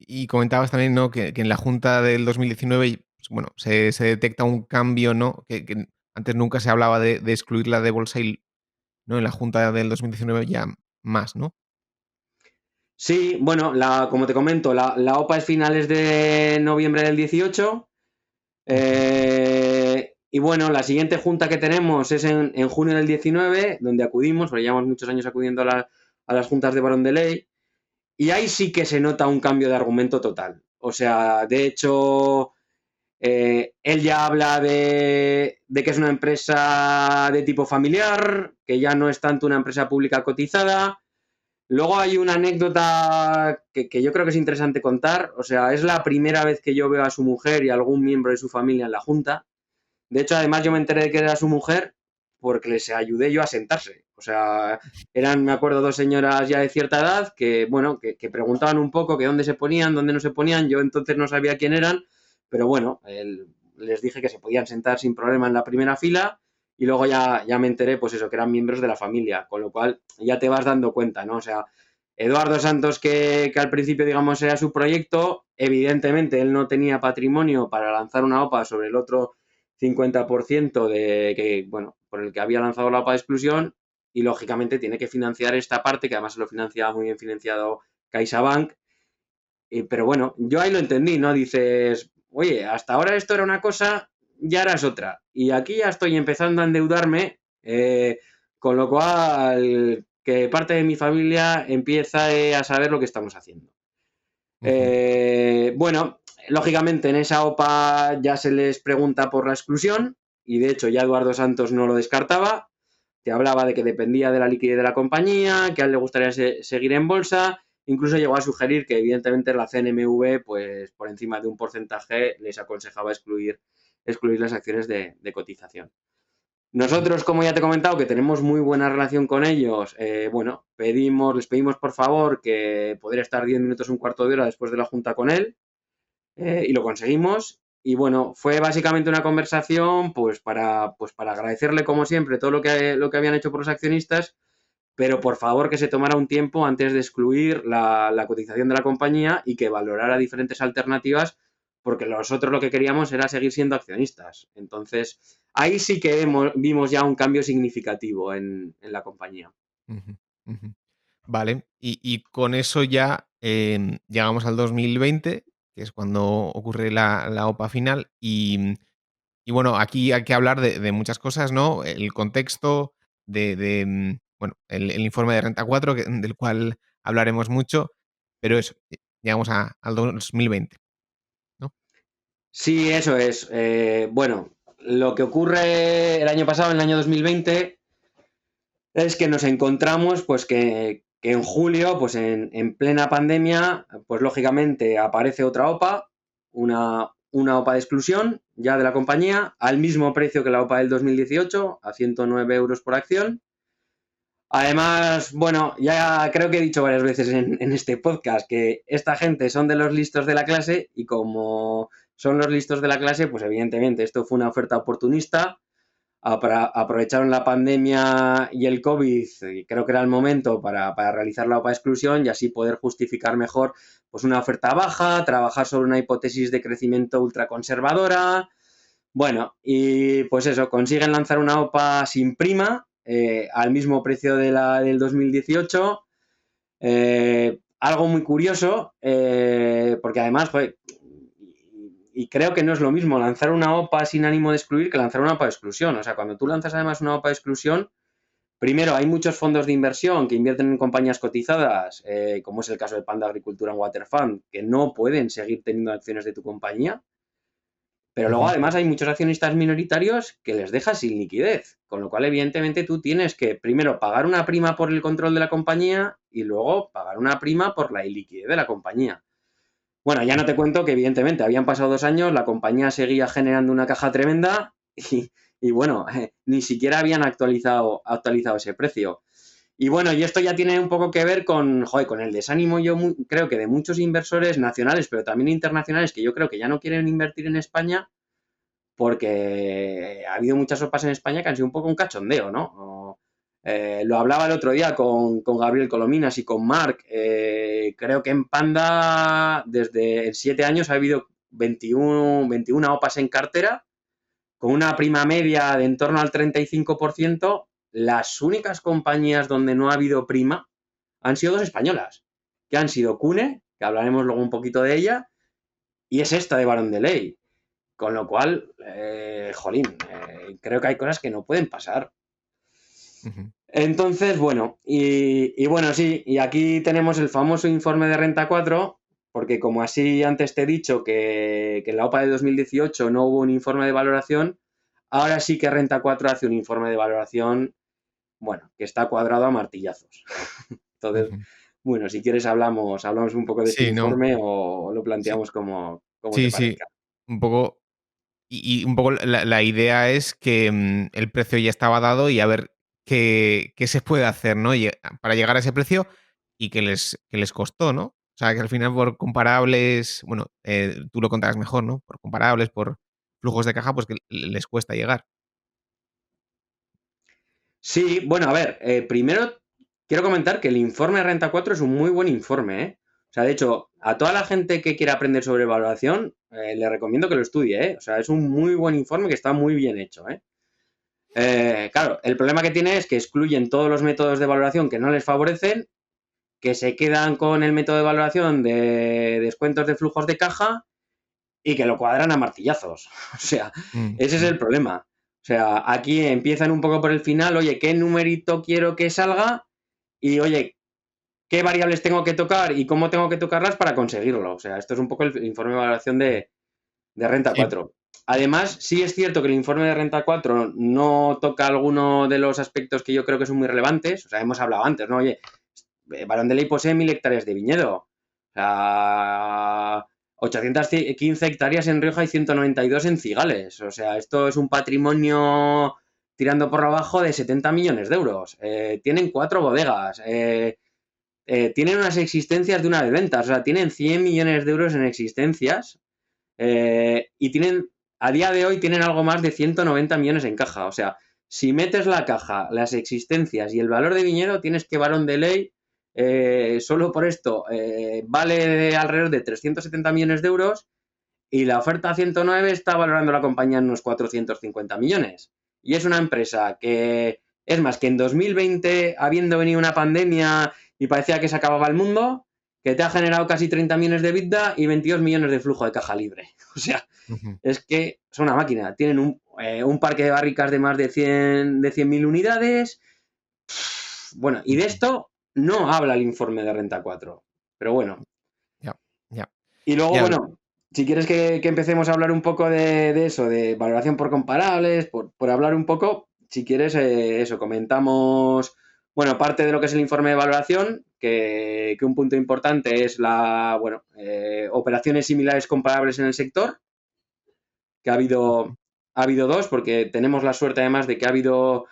Y comentabas también, ¿no? Que en la Junta del 2019, pues, bueno, se detecta un cambio, ¿no? Que antes nunca se hablaba de excluirla de bolsa y, ¿no? En la Junta del 2019 ya más, ¿no? Sí, bueno, como te comento, la OPA es finales de noviembre del 18. Ujú. Y bueno, la siguiente junta que tenemos es en junio del 19, donde acudimos, porque llevamos muchos años acudiendo a las juntas de Barón de Ley, y ahí sí que se nota un cambio de argumento total. O sea, de hecho, él ya habla de que es una empresa de tipo familiar, que ya no es tanto una empresa pública cotizada. Luego hay una anécdota que yo creo que es interesante contar. O sea, es la primera vez que yo veo a su mujer y a algún miembro de su familia en la junta. De hecho, además yo me enteré de que era su mujer porque les ayudé yo a sentarse. O sea, eran, me acuerdo, dos señoras ya de cierta edad que, bueno, que preguntaban un poco que dónde se ponían, dónde no se ponían. Yo entonces no sabía quién eran, pero bueno, les dije que se podían sentar sin problema en la primera fila y luego ya me enteré, pues eso, que eran miembros de la familia, con lo cual ya te vas dando cuenta, ¿no? O sea, Eduardo Santos, que al principio, digamos, era su proyecto, evidentemente él no tenía patrimonio para lanzar una OPA sobre el otro 50% de que, bueno, por el que había lanzado la OPA de exclusión y lógicamente tiene que financiar esta parte, que además se lo financiaba muy bien financiado CaixaBank. Pero bueno, yo ahí lo entendí, ¿no? Dices, oye, hasta ahora esto era una cosa, ya eras otra. Y aquí ya estoy empezando a endeudarme, con lo cual que parte de mi familia empieza a saber lo que estamos haciendo. Ujú. Bueno, lógicamente en esa OPA ya se les pregunta por la exclusión y de hecho ya Eduardo Santos no lo descartaba. Te hablaba de que dependía de la liquidez de la compañía, que a él le gustaría seguir en bolsa. Incluso llegó a sugerir que evidentemente la CNMV, pues por encima de un porcentaje, les aconsejaba excluir las acciones de cotización. Ujú. Nosotros, como ya te he comentado, que tenemos muy buena relación con ellos, bueno, les pedimos por favor que poder estar 10 minutos, un cuarto de hora después de la junta con él, y lo conseguimos. Y bueno, fue básicamente una conversación pues para agradecerle como siempre todo lo que habían hecho por los accionistas, pero por favor que se tomara un tiempo antes de excluir la cotización de la compañía y que valorara diferentes alternativas, porque nosotros lo que queríamos era seguir siendo accionistas. Entonces, ahí sí que vimos ya un cambio significativo en la compañía. Ujú. Ujú. Vale, y con eso ya llegamos al 2020, que es cuando ocurre la OPA final, y bueno, aquí hay que hablar de muchas cosas, ¿no? El contexto bueno, el informe de Renta 4, del cual hablaremos mucho, pero eso, llegamos al 2020, ¿no? Sí, eso es. Bueno, lo que ocurre el año pasado, en el año 2020, es que nos encontramos pues que en julio, pues en plena pandemia, pues lógicamente aparece otra OPA, una OPA de exclusión ya de la compañía, al mismo precio que la OPA del 2018, a 109 euros por acción. Además, bueno, ya creo que he dicho varias veces en este podcast que esta gente son de los listos de la clase y como son los listos de la clase, pues evidentemente esto fue una oferta oportunista, aprovecharon la pandemia y el COVID, y creo que era el momento para realizar la OPA exclusión y así poder justificar mejor pues una oferta baja, trabajar sobre una hipótesis de crecimiento ultraconservadora. Bueno, y pues eso, consiguen lanzar una OPA sin prima, al mismo precio de la del 2018. Algo muy curioso, porque además, joder, y creo que no es lo mismo lanzar una OPA sin ánimo de excluir que lanzar una OPA de exclusión. O sea, cuando tú lanzas además una OPA de exclusión, primero hay muchos fondos de inversión que invierten en compañías cotizadas, como es el caso de Panda Agricultura en Waterfund, que no pueden seguir teniendo acciones de tu compañía. Pero luego Ujú. además hay muchos accionistas minoritarios que les dejas sin liquidez, con lo cual evidentemente tú tienes que primero pagar una prima por el control de la compañía y luego pagar una prima por la iliquidez de la compañía. Bueno, ya no te Ujú. cuento que evidentemente habían pasado 2 años, la compañía seguía generando una caja tremenda y bueno, ni siquiera habían actualizado ese precio. Y bueno, y esto ya tiene un poco que ver con, joder, con el desánimo, creo que de muchos inversores nacionales, pero también internacionales, que yo creo que ya no quieren invertir en España porque ha habido muchas sopas en España que han sido un poco un cachondeo, ¿no? Lo hablaba el otro día con Gabriel Colominas y con Marc. Creo que en Panda desde 7 años ha habido 21 OPAs en cartera, con una prima media de en torno al 35%. Las únicas compañías donde no ha habido prima han sido dos españolas, que han sido Cune, que hablaremos luego un poquito de ella, y es esta de Barón de Ley. Con lo cual, jolín, creo que hay cosas que no pueden pasar. Ujú. Entonces, bueno, y bueno, sí, y aquí tenemos el famoso informe de Renta 4, porque como así antes te he dicho que en la OPA de 2018 no hubo un informe de valoración, ahora sí que Renta 4 hace un informe de valoración, bueno, que está cuadrado a martillazos. Entonces, Ujú. bueno, si quieres hablamos un poco de este Sí, no, informe o lo sí, planteamos como te sí, sí, parezca. un poco. Y un poco la idea es que, el precio ya estaba dado y a ver qué se puede hacer, ¿no? Para llegar a ese precio y que les costó, ¿no? O sea, que al final por comparables, bueno, tú lo contarás mejor, ¿no? Por comparables, por flujos de caja, pues que les cuesta llegar. Sí, bueno, a ver, primero quiero comentar que el informe de Renta 4 es un muy buen informe, ¿eh? O sea, de hecho, a toda la gente que quiera aprender sobre valoración, le recomiendo que lo estudie, ¿eh? O sea, es un muy buen informe que está muy bien hecho, ¿eh? Claro, el problema que tiene es que excluyen todos los métodos de valoración que no les favorecen, que se quedan con el método de valoración de descuentos de flujos de caja y que lo cuadran a martillazos. O sea, ese es mm. el problema. O sea, aquí empiezan un poco por el final, oye, ¿qué numerito quiero que salga? Y oye, ¿qué variables tengo que tocar y cómo tengo que tocarlas para conseguirlo? O sea, esto es un poco el informe de valoración de Renta Sí, 4. Además, sí es cierto que el informe de Renta 4 no toca alguno de los aspectos que yo creo que son muy relevantes. O sea, hemos hablado antes, ¿no? Oye, Barón de Ley posee 1.000 hectáreas de viñedo. O sea, 815 hectáreas en Rioja y 192 en Cigales. O sea, esto es un patrimonio tirando por abajo de 70 millones de euros. Tienen 4 bodegas. Tienen unas existencias de una de ventas. O sea, tienen 100 millones de euros en existencias. Y tienen, a día de hoy, tienen algo más de 190 millones en caja. O sea, si metes la caja, las existencias y el valor de viñedo, tienes que Barón de Ley, solo por esto, vale alrededor de 370 millones de euros y la oferta 109 está valorando la compañía en unos 450 millones. Y es una empresa que, es más, que en 2020, habiendo venido una pandemia y parecía que se acababa el mundo, que te ha generado casi 30 millones de EBITDA y 22 millones de flujo de caja libre. O sea, ujú, es que son una máquina. Tienen un parque de barricas de más de 100.000 unidades. Bueno, y de ujú. esto no habla el informe de Renta 4. Pero bueno. Ya, ya. Y luego, Ya, bueno, si quieres que empecemos a hablar un poco de eso, de valoración por comparables, por hablar un poco, si quieres, eso, comentamos, bueno, parte de lo que es el informe de valoración, que un punto importante es bueno, operaciones similares comparables en el sector, que ujú, ha habido dos, porque tenemos la suerte además de que ha habido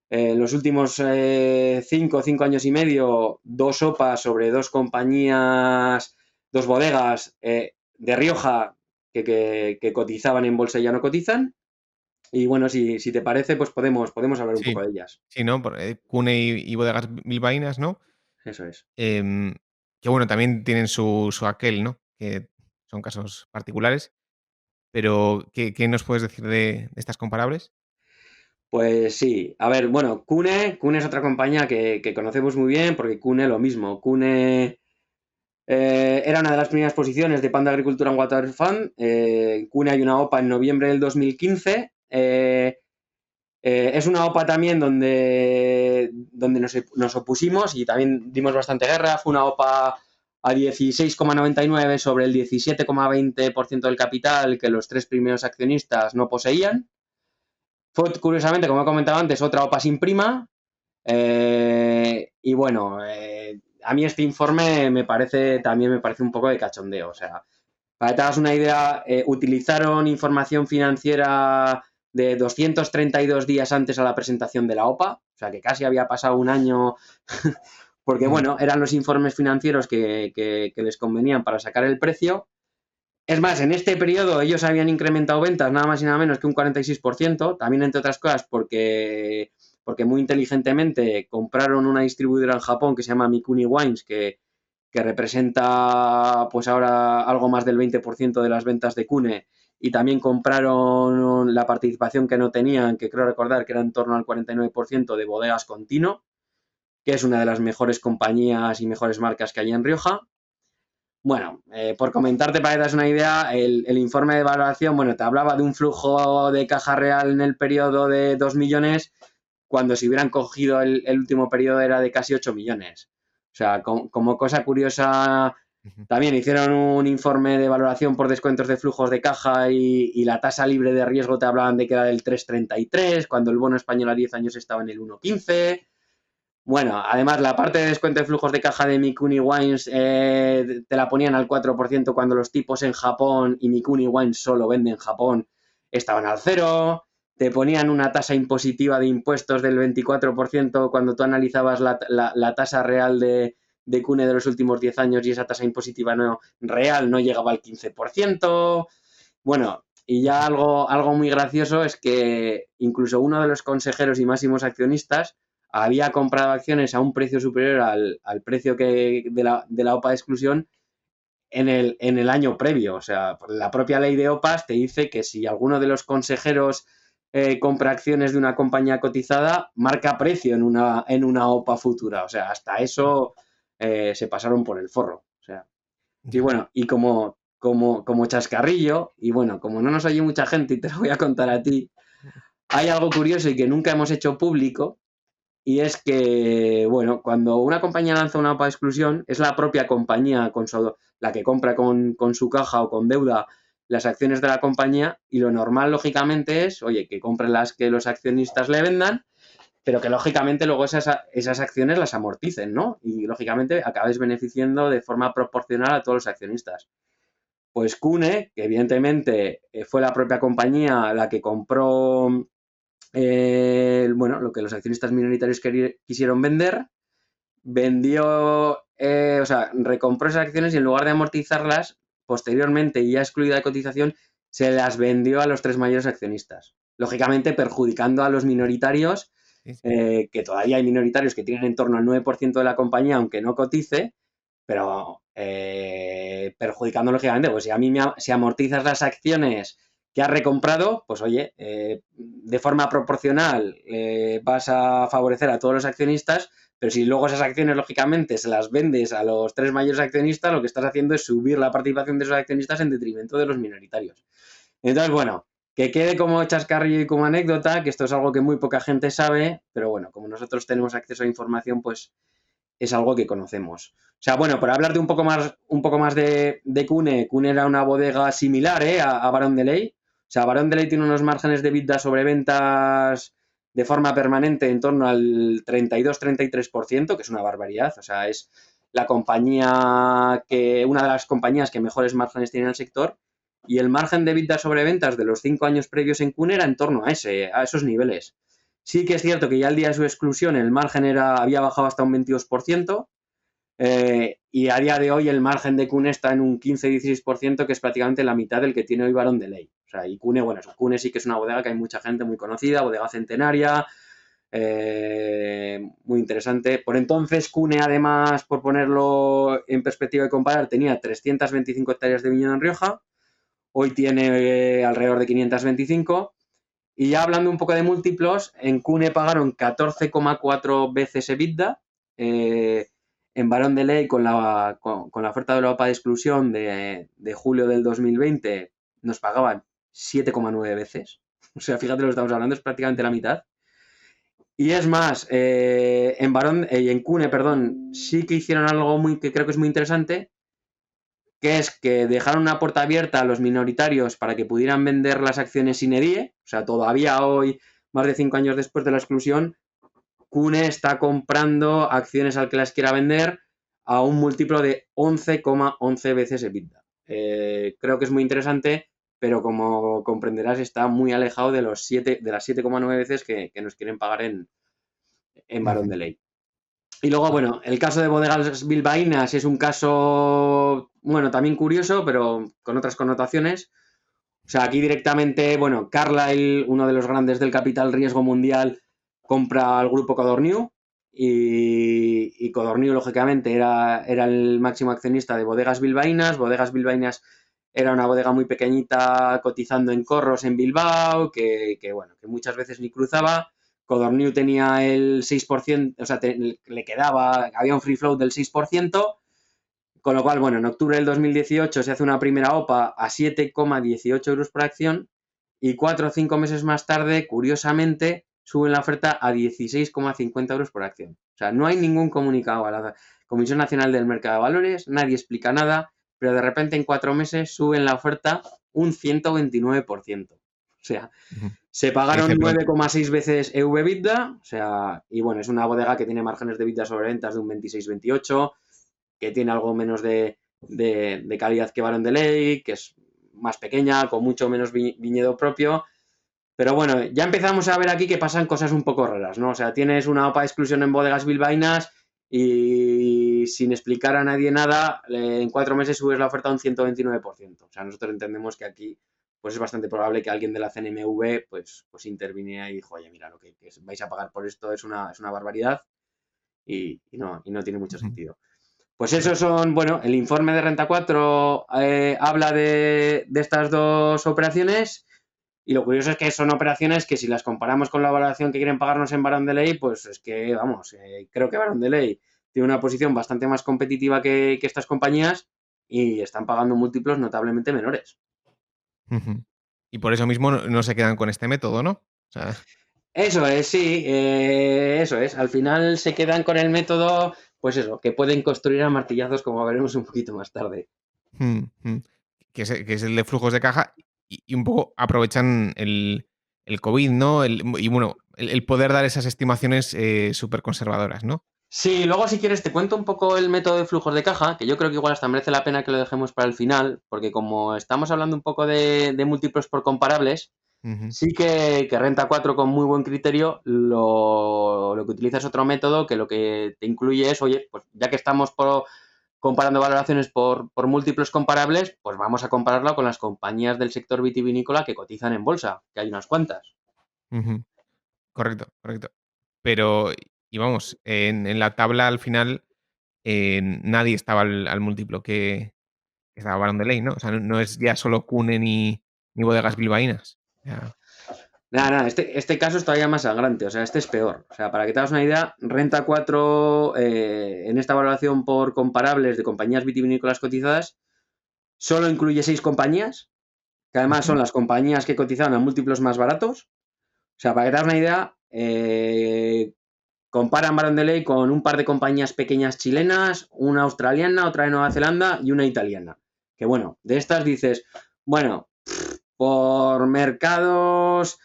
en los últimos 5 años y medio, dos OPAs sobre dos compañías, dos bodegas de Rioja que cotizaban en bolsa y ya no cotizan. Y bueno, si te parece, pues podemos hablar un poco sí, de ellas. sí, ¿no? Cune y Bodegas Bilbaínas, ¿no? Eso es. Em, que bueno, también tienen su aquel, ¿no? Que son casos particulares, pero ¿qué nos puedes decir de estas comparables? Pues sí, a ver, bueno, Cune es otra compañía que conocemos muy bien, porque Cune lo mismo. Cune era una de las primeras posiciones de Panda Agricultura en Water Fund. Cune hay una OPA en noviembre del 2015. Es una OPA también donde nos opusimos y también dimos bastante guerra. Fue una OPA a 16,99 sobre el 17,20% del capital que los tres primeros accionistas no poseían. Fue, curiosamente, como he comentado antes, otra OPA sin prima. Y bueno, a mí este informe también me parece un poco de cachondeo. O sea, para que te hagas una idea, utilizaron información financiera de 232 días antes a la presentación de la OPA, o sea que casi había pasado un año, porque Mm, bueno, eran los informes financieros que les convenían para sacar el precio. Es más, en este periodo ellos habían incrementado ventas nada más y nada menos que un 46%, también entre otras cosas porque muy inteligentemente compraron una distribuidora en Japón que se llama Mikuni Wines, que representa pues ahora algo más del 20% de las ventas de Cune, y también compraron la participación que no tenían, que creo recordar que era en torno al 49% de Bodegas Contino, que es una de las mejores compañías y mejores marcas que hay en Rioja. Bueno, por comentarte para que te das una idea, el informe de valoración, bueno, te hablaba de un flujo de caja real en el periodo de 2 millones, cuando si hubieran cogido el último periodo era de casi 8 millones. O sea, como cosa curiosa, ujú. también hicieron un informe de valoración por descuentos de flujos de caja y la tasa libre de riesgo te hablaban de que era del 3,33, cuando el bono español a 10 años estaba en el 1,15. Bueno, además la parte de descuento de flujos de caja de Mikuni Wines te la ponían al 4% cuando los tipos en Japón y Mikuni Wines solo vende en Japón estaban al cero. Te ponían una tasa impositiva de impuestos del 24% cuando tú analizabas la tasa real de Cune de los últimos 10 años y esa tasa impositiva real no llegaba al 15%. Bueno, y ya algo muy gracioso es que incluso uno de los consejeros y máximos accionistas había comprado acciones a un precio superior al precio de la OPA de exclusión en el año previo. O sea, la propia ley de OPAs te dice que si alguno de los consejeros compra acciones de una compañía cotizada, marca precio en una OPA futura. O sea, hasta eso se pasaron por el forro. O sea, y Ya. bueno, y como chascarrillo, y bueno, como no nos oye mucha gente y te lo voy a contar a ti, hay algo curioso y que nunca hemos hecho público, y es que, bueno, cuando una compañía lanza una OPA de exclusión, es la propia compañía la que compra con su caja o con deuda las acciones de la compañía, y lo normal, lógicamente, es, oye, que compren las que los accionistas le vendan, pero que lógicamente luego esas acciones las amorticen, ¿no? Y lógicamente acabes beneficiando de forma proporcional a todos los accionistas. Pues Cune, que evidentemente fue la propia compañía la que compró bueno, lo que los accionistas minoritarios quisieron vender, vendió, o sea, recompró esas acciones y en lugar de amortizarlas, posteriormente y ya excluida de cotización, se las vendió a los tres mayores accionistas. Lógicamente perjudicando a los minoritarios, Sí, sí. que todavía hay minoritarios que tienen en torno al 9% de la compañía, aunque no cotice, pero perjudicando lógicamente, pues si a mí si amortizas las acciones que has recomprado, pues oye, de forma proporcional vas a favorecer a todos los accionistas, pero si luego esas acciones lógicamente se las vendes a los tres mayores accionistas, lo que estás haciendo es subir la participación de esos accionistas en detrimento de los minoritarios. Entonces, bueno, que quede como chascarrillo y como anécdota, que esto es algo que muy poca gente sabe, pero bueno, como nosotros tenemos acceso a información, pues es algo que conocemos. O sea, bueno, para hablar de un poco más de Cune, Cune era una bodega similar a Barón de Ley. O sea, Barón de Ley tiene unos márgenes de EBITDA sobre ventas de forma permanente en torno al 32-33%, que es una barbaridad. O sea, es la compañía una de las compañías que mejores márgenes tiene en el sector. Y el margen de EBITDA sobre ventas de los 5 años previos en Cune era en torno a esos niveles. Sí que es cierto que ya al día de su exclusión el margen había bajado hasta un 22%, y a día de hoy el margen de Cune está en un 15-16%, que es prácticamente la mitad del que tiene hoy Barón de Ley. O sea, y Cune, bueno, Cune sí que es una bodega que hay mucha gente muy conocida, bodega centenaria, muy interesante. Por entonces, Cune, además, por ponerlo en perspectiva y comparar, tenía 325 hectáreas de viñedo en Rioja, hoy tiene alrededor de 525. Y ya hablando un poco de múltiplos, en Cune pagaron 14,4 veces EBITDA. En Barón de Ley, con la oferta de la OPA de exclusión de julio del 2020, nos pagaban 7,9 veces. O sea, fíjate lo que estamos hablando, es prácticamente la mitad. Y es más, en Cune, perdón, sí que hicieron algo que creo que es muy interesante, que es que dejaron una puerta abierta a los minoritarios para que pudieran vender las acciones sin EDIE. O sea, todavía hoy, más de 5 años después de la exclusión, Cune está comprando acciones al que las quiera vender a un múltiplo de 11,11 veces EBITDA. Creo que es muy interesante, pero como comprenderás, está muy alejado de las 7,9 veces que nos quieren pagar en Barón de Ley. Y luego, bueno, el caso de bodegas bilbaínas es un caso, bueno, también curioso, pero con otras connotaciones. O sea, aquí directamente, bueno, Carlyle, uno de los grandes del capital riesgo mundial, compra al grupo Codorniu, y Codorniu, lógicamente, era el máximo accionista de Bodegas Bilbaínas. Bodegas Bilbaínas era una bodega muy pequeñita cotizando en Corros en Bilbao, bueno, que muchas veces ni cruzaba. Codorniu tenía el 6%, o sea, le quedaba, había un free float del 6%, con lo cual, bueno, en octubre del 2018 se hace una primera OPA a 7,18 euros por acción, y 4 o 5 meses más tarde, curiosamente, suben la oferta a 16,50 euros por acción. O sea, no hay ningún comunicado a la Comisión Nacional del Mercado de Valores, nadie explica nada, pero de repente en 4 meses suben la oferta un 129%. O sea, se Se dice pagaron pronto. 9,6 veces EV/EBITDA, o sea, y bueno, es una bodega que tiene márgenes de EBITDA sobre ventas de un 26-28, que tiene algo menos de calidad que Barón de Ley, que es más pequeña, con mucho menos viñedo propio. Pero bueno, ya empezamos a ver aquí que pasan cosas un poco raras, ¿no? O sea, tienes una OPA de exclusión en bodegas bilbaínas y sin explicar a nadie nada, en 4 meses subes la oferta a un 129%. O sea, nosotros entendemos que aquí pues es bastante probable que alguien de la CNMV pues intervine y dijo, oye, mira, lo que vais a pagar por esto es una barbaridad, y no tiene mucho sentido. Pues esos son, bueno, el informe de Renta 4 habla de estas dos operaciones, y lo curioso es que son operaciones que si las comparamos con la valoración que quieren pagarnos en Barón de Ley, pues es que, vamos, creo que Barón de Ley tiene una posición bastante más competitiva que estas compañías, y están pagando múltiplos notablemente menores. Ujú. Y por eso mismo no se quedan con este método, ¿no? O sea, Eso es, sí, eso es. Al final se quedan con el método, pues eso, que pueden construir a martillazos, como veremos un poquito más tarde. mm, mm, que es el de flujos de caja y un poco aprovechan el COVID, ¿no? Y bueno, el poder dar esas estimaciones súper conservadoras, ¿no? Sí, luego si quieres te cuento un poco el método de flujos de caja, que yo creo que igual hasta merece la pena que lo dejemos para el final, porque como estamos hablando un poco de múltiplos por comparables, Ujú, sí que Renta 4 con muy buen criterio lo que utiliza es otro método que lo que te incluye es, oye, pues ya que estamos comparando valoraciones por múltiplos comparables, pues vamos a compararlo con las compañías del sector vitivinícola que cotizan en bolsa, que hay unas cuantas. ujú. Correcto, correcto. Pero, y vamos, en la tabla al final nadie estaba al múltiplo que estaba Barón de Ley, ¿no? O sea, no es ya solo Cune ni bodegas bilbaínas. Ya. Nada, este caso es todavía más sangrante, o sea, este es peor. O sea, para que te hagas una idea, Renta 4 en esta valoración por comparables de compañías vitivinícolas cotizadas solo incluye 6 compañías, que además Ujú, son las compañías que cotizaban a múltiplos más baratos. O sea, para que te hagas una idea, comparan Barón de Ley con un par de compañías pequeñas chilenas, una australiana, otra de Nueva Zelanda y una italiana. Que bueno, de estas dices, bueno, por mercados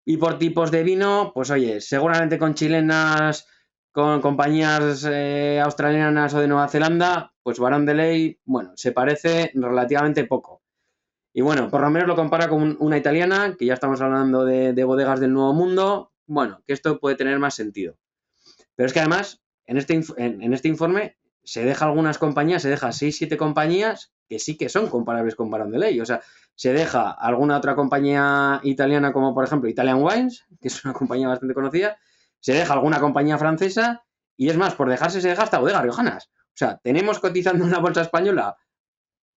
y por tipos de vino, pues oye, seguramente con chilenas, con compañías australianas o de Nueva Zelanda, pues Barón de Ley, bueno, se parece relativamente poco. Y bueno, por lo menos lo compara con una italiana, que ya estamos hablando de bodegas del Nuevo Mundo, bueno, que esto puede tener más sentido. Pero es que además, en este informe se deja algunas compañías, se deja 6 7 compañías que sí que son comparables con Barón de Ley. O sea, se deja alguna otra compañía italiana como por ejemplo Italian Wines, que es una compañía bastante conocida, se deja alguna compañía francesa y es más, por dejarse se deja hasta bodegas riojanas. O sea, tenemos cotizando en la bolsa española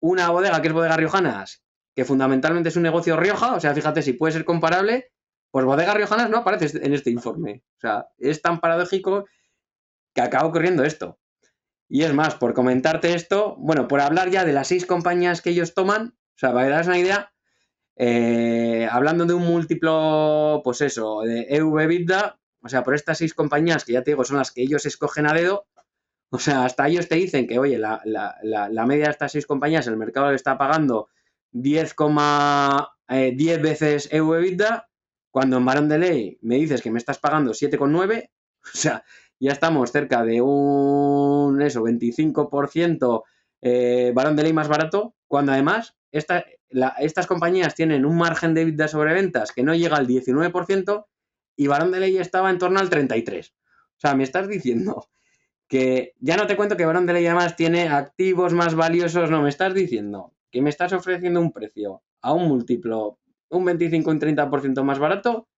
una bodega que es Bodegas Riojanas, que fundamentalmente es un negocio Rioja, o sea, fíjate si puede ser comparable, pues Bodegas Riojanas no aparece en este informe. O sea, es tan paradójico que acaba ocurriendo esto. Y es más, por comentarte esto, bueno, por hablar ya de las 6 compañías que ellos toman, o sea, para que daros una idea, hablando de un múltiplo, pues eso, de EV-EBITDA, o sea, por estas 6 compañías que ya te digo son las que ellos escogen a dedo, o sea, hasta ellos te dicen que, oye, la media de estas 6 compañías, el mercado le está pagando 10 veces EV-EBITDA, cuando en Barón de Ley me dices que me estás pagando 7,9, o sea, ya estamos cerca de un, eso, 25% Barón de Ley más barato, cuando además estas compañías tienen un margen de EBITDA sobre ventas que no llega al 19% y Barón de Ley estaba en torno al 33%. O sea, me estás diciendo que ya no te cuento que Barón de Ley además tiene activos más valiosos, no, me estás diciendo que me estás ofreciendo un precio a un múltiplo un 25 un 30% más barato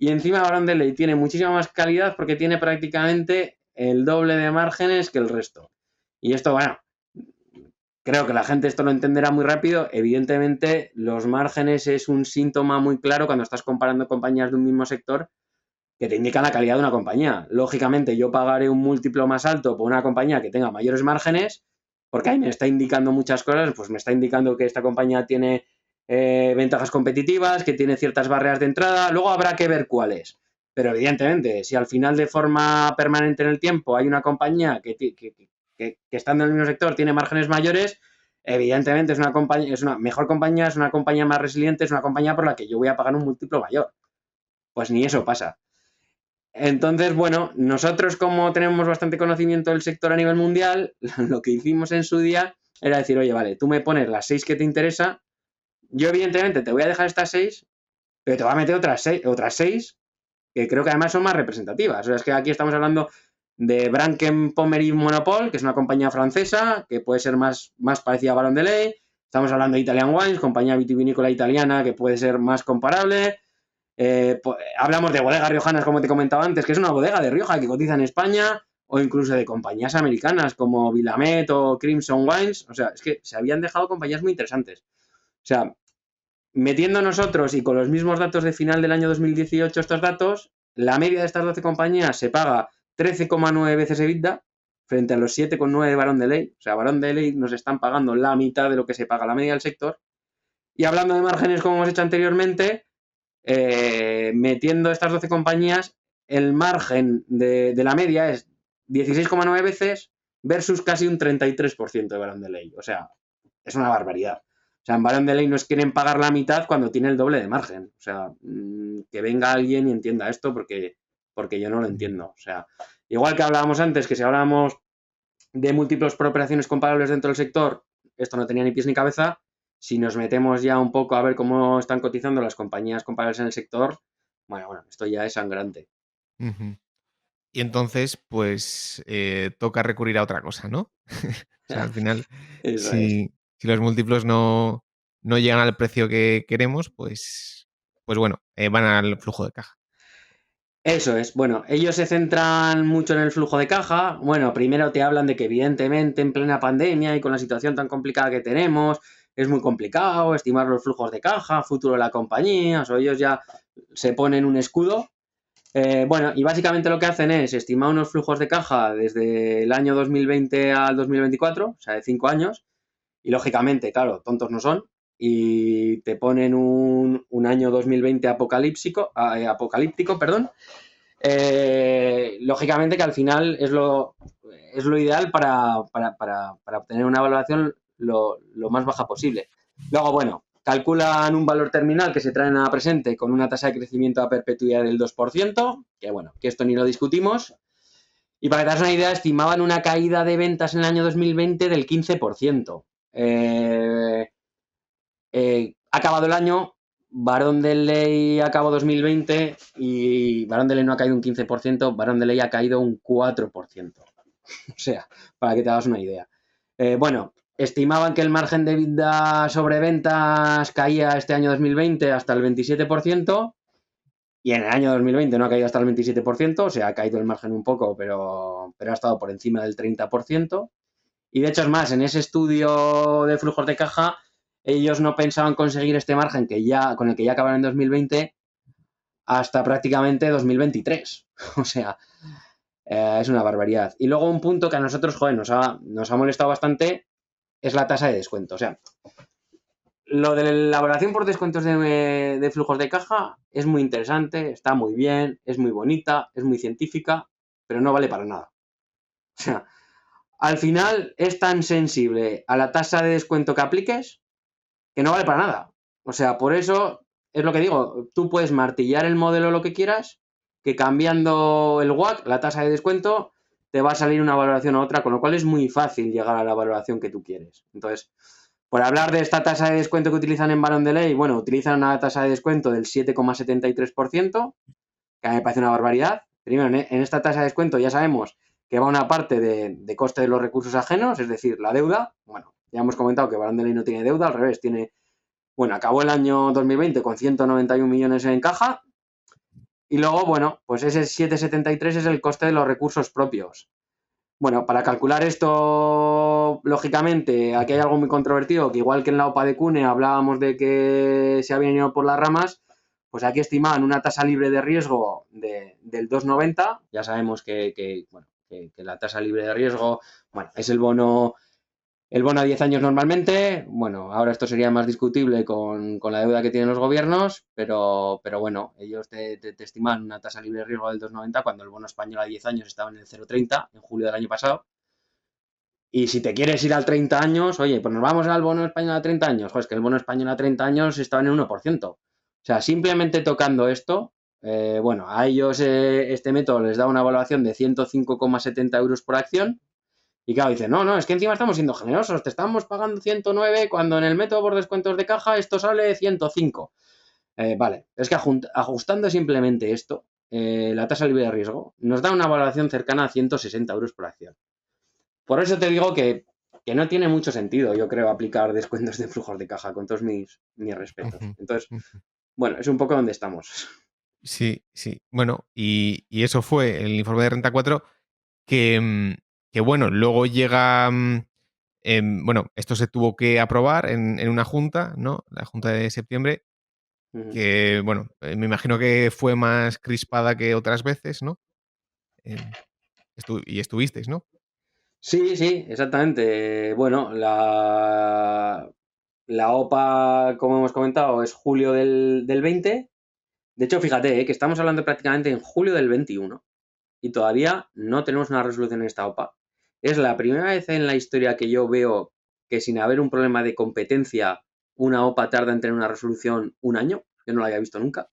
y encima Barón de Ley tiene muchísima más calidad porque tiene prácticamente el doble de márgenes que el resto. Y esto, bueno, creo que la gente esto lo entenderá muy rápido. Evidentemente, los márgenes es un síntoma muy claro cuando estás comparando compañías de un mismo sector que te indican la calidad de una compañía. Lógicamente, yo pagaré un múltiplo más alto por una compañía que tenga mayores márgenes, porque ahí me está indicando muchas cosas, pues me está indicando que esta compañía tiene ventajas competitivas, que tiene ciertas barreras de entrada, luego habrá que ver cuáles. Pero evidentemente, si al final de forma permanente en el tiempo hay una compañía que estando en el mismo sector tiene márgenes mayores, evidentemente es una compañía, es una mejor compañía, es una compañía más resiliente, es una compañía por la que yo voy a pagar un múltiplo mayor. Pues ni eso pasa. Entonces, bueno, nosotros como tenemos bastante conocimiento del sector a nivel mundial, lo que hicimos en su día era decir, oye, vale, tú me pones las 6 que te interesa, yo evidentemente te voy a dejar estas 6, pero te voy a meter otras seis que creo que además son más representativas. O sea, es que aquí estamos hablando de Branken Pommery Monopol, que es una compañía francesa, que puede ser más parecida a Baron de Ley. Estamos hablando de Italian Wines, compañía vitivinícola italiana, que puede ser más comparable. Hablamos de bodegas riojanas, como te comentaba antes, que es una bodega de Rioja que cotiza en España, o incluso de compañías americanas como Willamette o Crimson Wines. O sea, es que se habían dejado compañías muy interesantes. O sea, metiendo nosotros y con los mismos datos de final del año 2018 estos datos, la media de estas 12 compañías se paga 13,9 veces EBITDA, frente a los 7,9 de Barón de Ley. O sea, Barón de Ley nos están pagando la mitad de lo que se paga la media del sector. Y hablando de márgenes, como hemos hecho anteriormente, metiendo estas 12 compañías, el margen de la media es 16,9 veces versus casi un 33% de Barón de Ley. O sea, es una barbaridad. O sea, en Barón de Ley nos quieren pagar la mitad cuando tiene el doble de margen. O sea, que venga alguien y entienda esto porque yo no lo entiendo. O sea, igual que hablábamos antes, que si hablábamos de múltiplos por operaciones comparables dentro del sector, esto no tenía ni pies ni cabeza. Si nos metemos ya un poco a ver cómo están cotizando las compañías comparables en el sector, bueno, esto ya es sangrante. Ujú. Y entonces, pues toca recurrir a otra cosa, ¿no? O sea, al final, Eso es. si los múltiplos no llegan al precio que queremos, pues bueno, van al flujo de caja. Eso es. Bueno, ellos se centran mucho en el flujo de caja. Bueno, primero te hablan de que evidentemente en plena pandemia y con la situación tan complicada que tenemos, es muy complicado estimar los flujos de caja, futuro de la compañía. O sea, ellos ya se ponen un escudo. Bueno, y básicamente lo que hacen es estimar unos flujos de caja desde el año 2020 al 2024, o sea, de 5 años, y lógicamente, claro, tontos no son, y te ponen un año 2020 apocalíptico, perdón. Lógicamente que al final es lo ideal para obtener una valoración lo más baja posible. Luego, bueno, calculan un valor terminal que se traen a presente con una tasa de crecimiento a perpetuidad del 2%, que bueno, que esto ni lo discutimos. Y para que te hagas una idea, estimaban una caída de ventas en el año 2020 del 15%. Ha acabado el año, Barón de Ley acabó 2020 y Barón de Ley no ha caído un 15%, Barón de Ley ha caído un 4%. O sea, para que te hagas una idea. Bueno, estimaban que el margen de EBITDA sobre ventas caía este año 2020 hasta el 27%. Y en el año 2020 no ha caído hasta el 27%, o sea, ha caído el margen un poco, pero ha estado por encima del 30%. Y de hecho es más, en ese estudio de flujos de caja, ellos no pensaban conseguir este margen con el que ya acabaron en 2020 hasta prácticamente 2023. O sea, es una barbaridad. Y luego un punto que a nosotros, joder, nos ha molestado bastante es la tasa de descuento. O sea, lo de la elaboración por descuentos de flujos de caja es muy interesante, está muy bien, es muy bonita, es muy científica, pero no vale para nada. O sea, al final es tan sensible a la tasa de descuento que apliques que no vale para nada. O sea, por eso es lo que digo, tú puedes martillar el modelo lo que quieras, que cambiando el WACC, la tasa de descuento, te va a salir una valoración u otra, con lo cual es muy fácil llegar a la valoración que tú quieres. Entonces, por hablar de esta tasa de descuento que utilizan en Barón de Ley, bueno, utilizan una tasa de descuento del 7,73%, que a mí me parece una barbaridad. Primero, en esta tasa de descuento ya sabemos que va una parte de coste de los recursos ajenos, es decir, la deuda. Bueno, ya hemos comentado que Barón de Ley no tiene deuda, al revés, bueno, acabó el año 2020 con 191 millones en caja y luego, bueno, pues ese 7,73 es el coste de los recursos propios. Bueno, para calcular esto, lógicamente, aquí hay algo muy controvertido, que igual que en la OPA de Cune hablábamos de que se habían ido por las ramas, pues aquí estimaban una tasa libre de riesgo del 2,90. Ya sabemos bueno, que la tasa libre de riesgo, bueno, es el bono a 10 años normalmente. Bueno, ahora esto sería más discutible con la deuda que tienen los gobiernos, pero bueno, ellos te estiman una tasa libre de riesgo del 2,90 cuando el bono español a 10 años estaba en el 0,30 en julio del año pasado. Y si te quieres ir al 30 años, oye, pues nos vamos al bono español a 30 años. Joder, es que el bono español a 30 años estaba en el 1%. O sea, simplemente tocando esto, bueno, a ellos este método les da una evaluación de 105,70 euros por acción. Y claro, dice, no, es que encima estamos siendo generosos, te estamos pagando 109 cuando en el método por descuentos de caja esto sale 105. Vale, es que ajustando simplemente esto, la tasa libre de riesgo, nos da una valoración cercana a 160 euros por acción. Por eso te digo que no tiene mucho sentido, yo creo, aplicar descuentos de flujos de caja, con todos mis respetos. Ujú, Entonces, ujú. bueno, es un poco donde estamos. Sí, sí. Bueno, y eso fue el informe de Renta 4 que, que bueno, luego llega, bueno, esto se tuvo que aprobar en una junta, ¿no? La junta de septiembre, Ujú. que, bueno, me imagino que fue más crispada que otras veces, ¿no? Em, y estuvisteis, ¿no? Sí, sí, exactamente. Bueno, la OPA, como hemos comentado, es julio del 20. De hecho, fíjate, que estamos hablando prácticamente en julio del 21 y todavía no tenemos una resolución en esta OPA. Es la primera vez en la historia que yo veo que sin haber un problema de competencia, una OPA tarda en tener una resolución un año. Yo no la había visto nunca.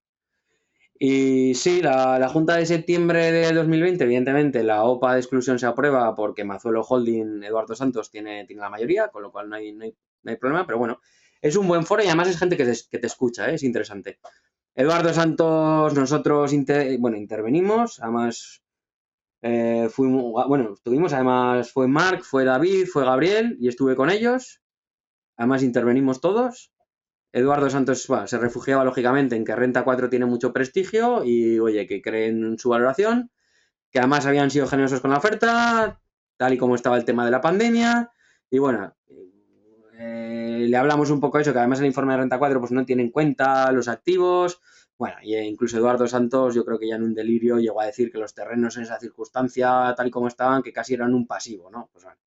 Y sí, la Junta de septiembre de 2020, evidentemente, la OPA de exclusión se aprueba porque Mazuelo Holding, Eduardo Santos, tiene la mayoría, con lo cual no hay problema, pero bueno, es un buen foro y además es gente que te escucha, ¿eh? Es interesante. Eduardo Santos, nosotros intervenimos, además fuimos, bueno, estuvimos, además fue Marc, fue David, fue Gabriel y estuve con ellos, además intervenimos todos. Eduardo Santos se refugiaba lógicamente en que Renta 4 tiene mucho prestigio y, oye, que creen en su valoración, que además habían sido generosos con la oferta, tal y como estaba el tema de la pandemia. Y bueno, le hablamos un poco de eso, que además el informe de Renta 4 pues, no tiene en cuenta los activos. Bueno, y incluso Eduardo Santos, yo creo que ya en un delirio llegó a decir que los terrenos en esa circunstancia, tal y como estaban, que casi eran un pasivo, ¿no? Pues bueno,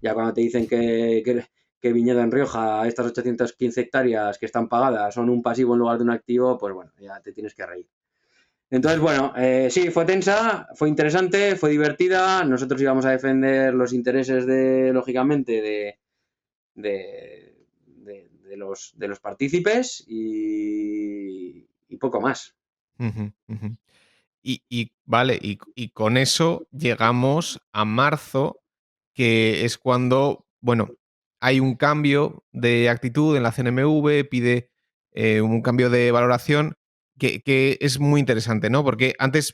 ya cuando te dicen que Viñedo en Rioja, estas 815 hectáreas que están pagadas son un pasivo en lugar de un activo, pues bueno, ya te tienes que reír. Entonces, bueno, sí, fue tensa, fue interesante, fue divertida. Nosotros íbamos a defender los intereses lógicamente, de los partícipes y poco más. Ujú, ujú. Vale, y con eso llegamos a marzo, que es cuando, bueno, hay un cambio de actitud en la CNMV, pide un cambio de valoración que es muy interesante, ¿no? Porque antes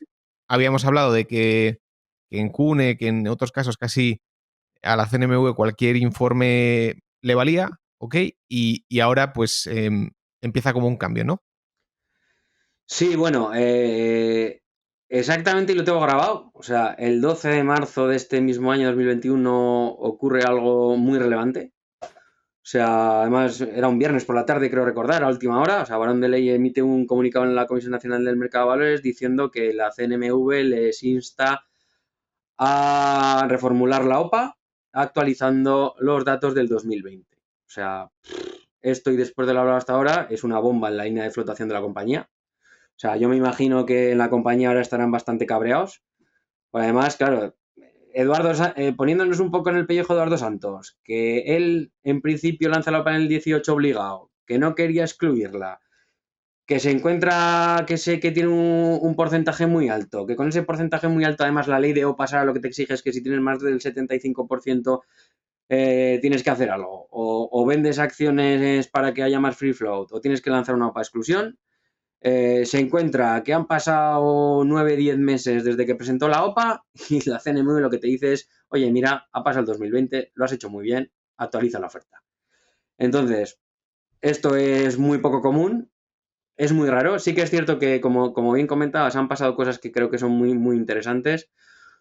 habíamos hablado de que en CUNE, que en otros casos casi a la CNMV cualquier informe le valía, ¿ok? Y ahora pues empieza como un cambio, ¿no? Sí, bueno, exactamente, y lo tengo grabado. O sea, el 12 de marzo de este mismo año 2021 ocurre algo muy relevante. O sea, además era un viernes por la tarde, creo recordar, a última hora. O sea, Barón de Ley emite un comunicado en la Comisión Nacional del Mercado de Valores diciendo que la CNMV les insta a reformular la OPA actualizando los datos del 2020. O sea, esto y después de lo hablado hasta ahora es una bomba en la línea de flotación de la compañía. O sea, yo me imagino que en la compañía ahora estarán bastante cabreados. Además, claro, poniéndonos un poco en el pellejo de Eduardo Santos, que él en principio lanza la OPA en el 18 obligado, que no quería excluirla, que se encuentra que sé que tiene un porcentaje muy alto, que con ese porcentaje muy alto además la ley de OPA lo que te exige es que si tienes más del 75% tienes que hacer algo, o vendes acciones para que haya más free float, o tienes que lanzar una OPA exclusión. Se encuentra que han pasado 9-10 meses desde que presentó la OPA y la CNMV lo que te dice es, oye, mira, ha pasado el 2020, lo has hecho muy bien, actualiza la oferta. Entonces, esto es muy poco común, es muy raro. Sí que es cierto que, como bien comentabas, han pasado cosas que creo que son muy, muy interesantes.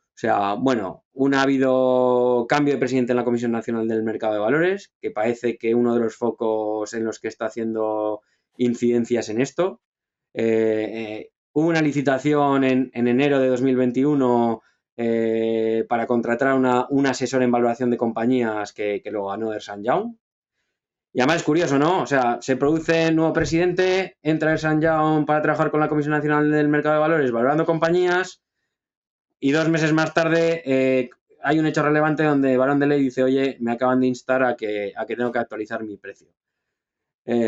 O sea, bueno, ha habido cambio de presidente en la Comisión Nacional del Mercado de Valores, que parece que uno de los focos en los que está haciendo incidencias en esto. Hubo una licitación en enero de 2021 para contratar un asesor en valoración de compañías que lo ganó Ernst Young. Y además es curioso, ¿no? O sea, se produce el nuevo presidente, entra Ernst Young para trabajar con la Comisión Nacional del Mercado de Valores valorando compañías y 2 meses más tarde hay un hecho relevante donde Barón de Ley dice, oye, me acaban de instar a que tengo que actualizar mi precio.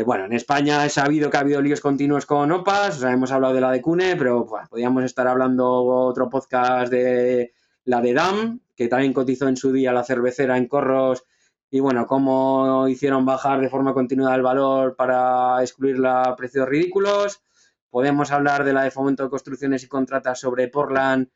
Bueno, en España he sabido que ha habido líos continuos con OPAs, o sea, hemos hablado de la de CUNE, pero podríamos estar hablando otro podcast de la de DAM, que también cotizó en su día la cervecera en Corros, y bueno, cómo hicieron bajar de forma continuada el valor para excluirla a precios ridículos. Podemos hablar de la de Fomento de Construcciones y Contratas sobre Portland,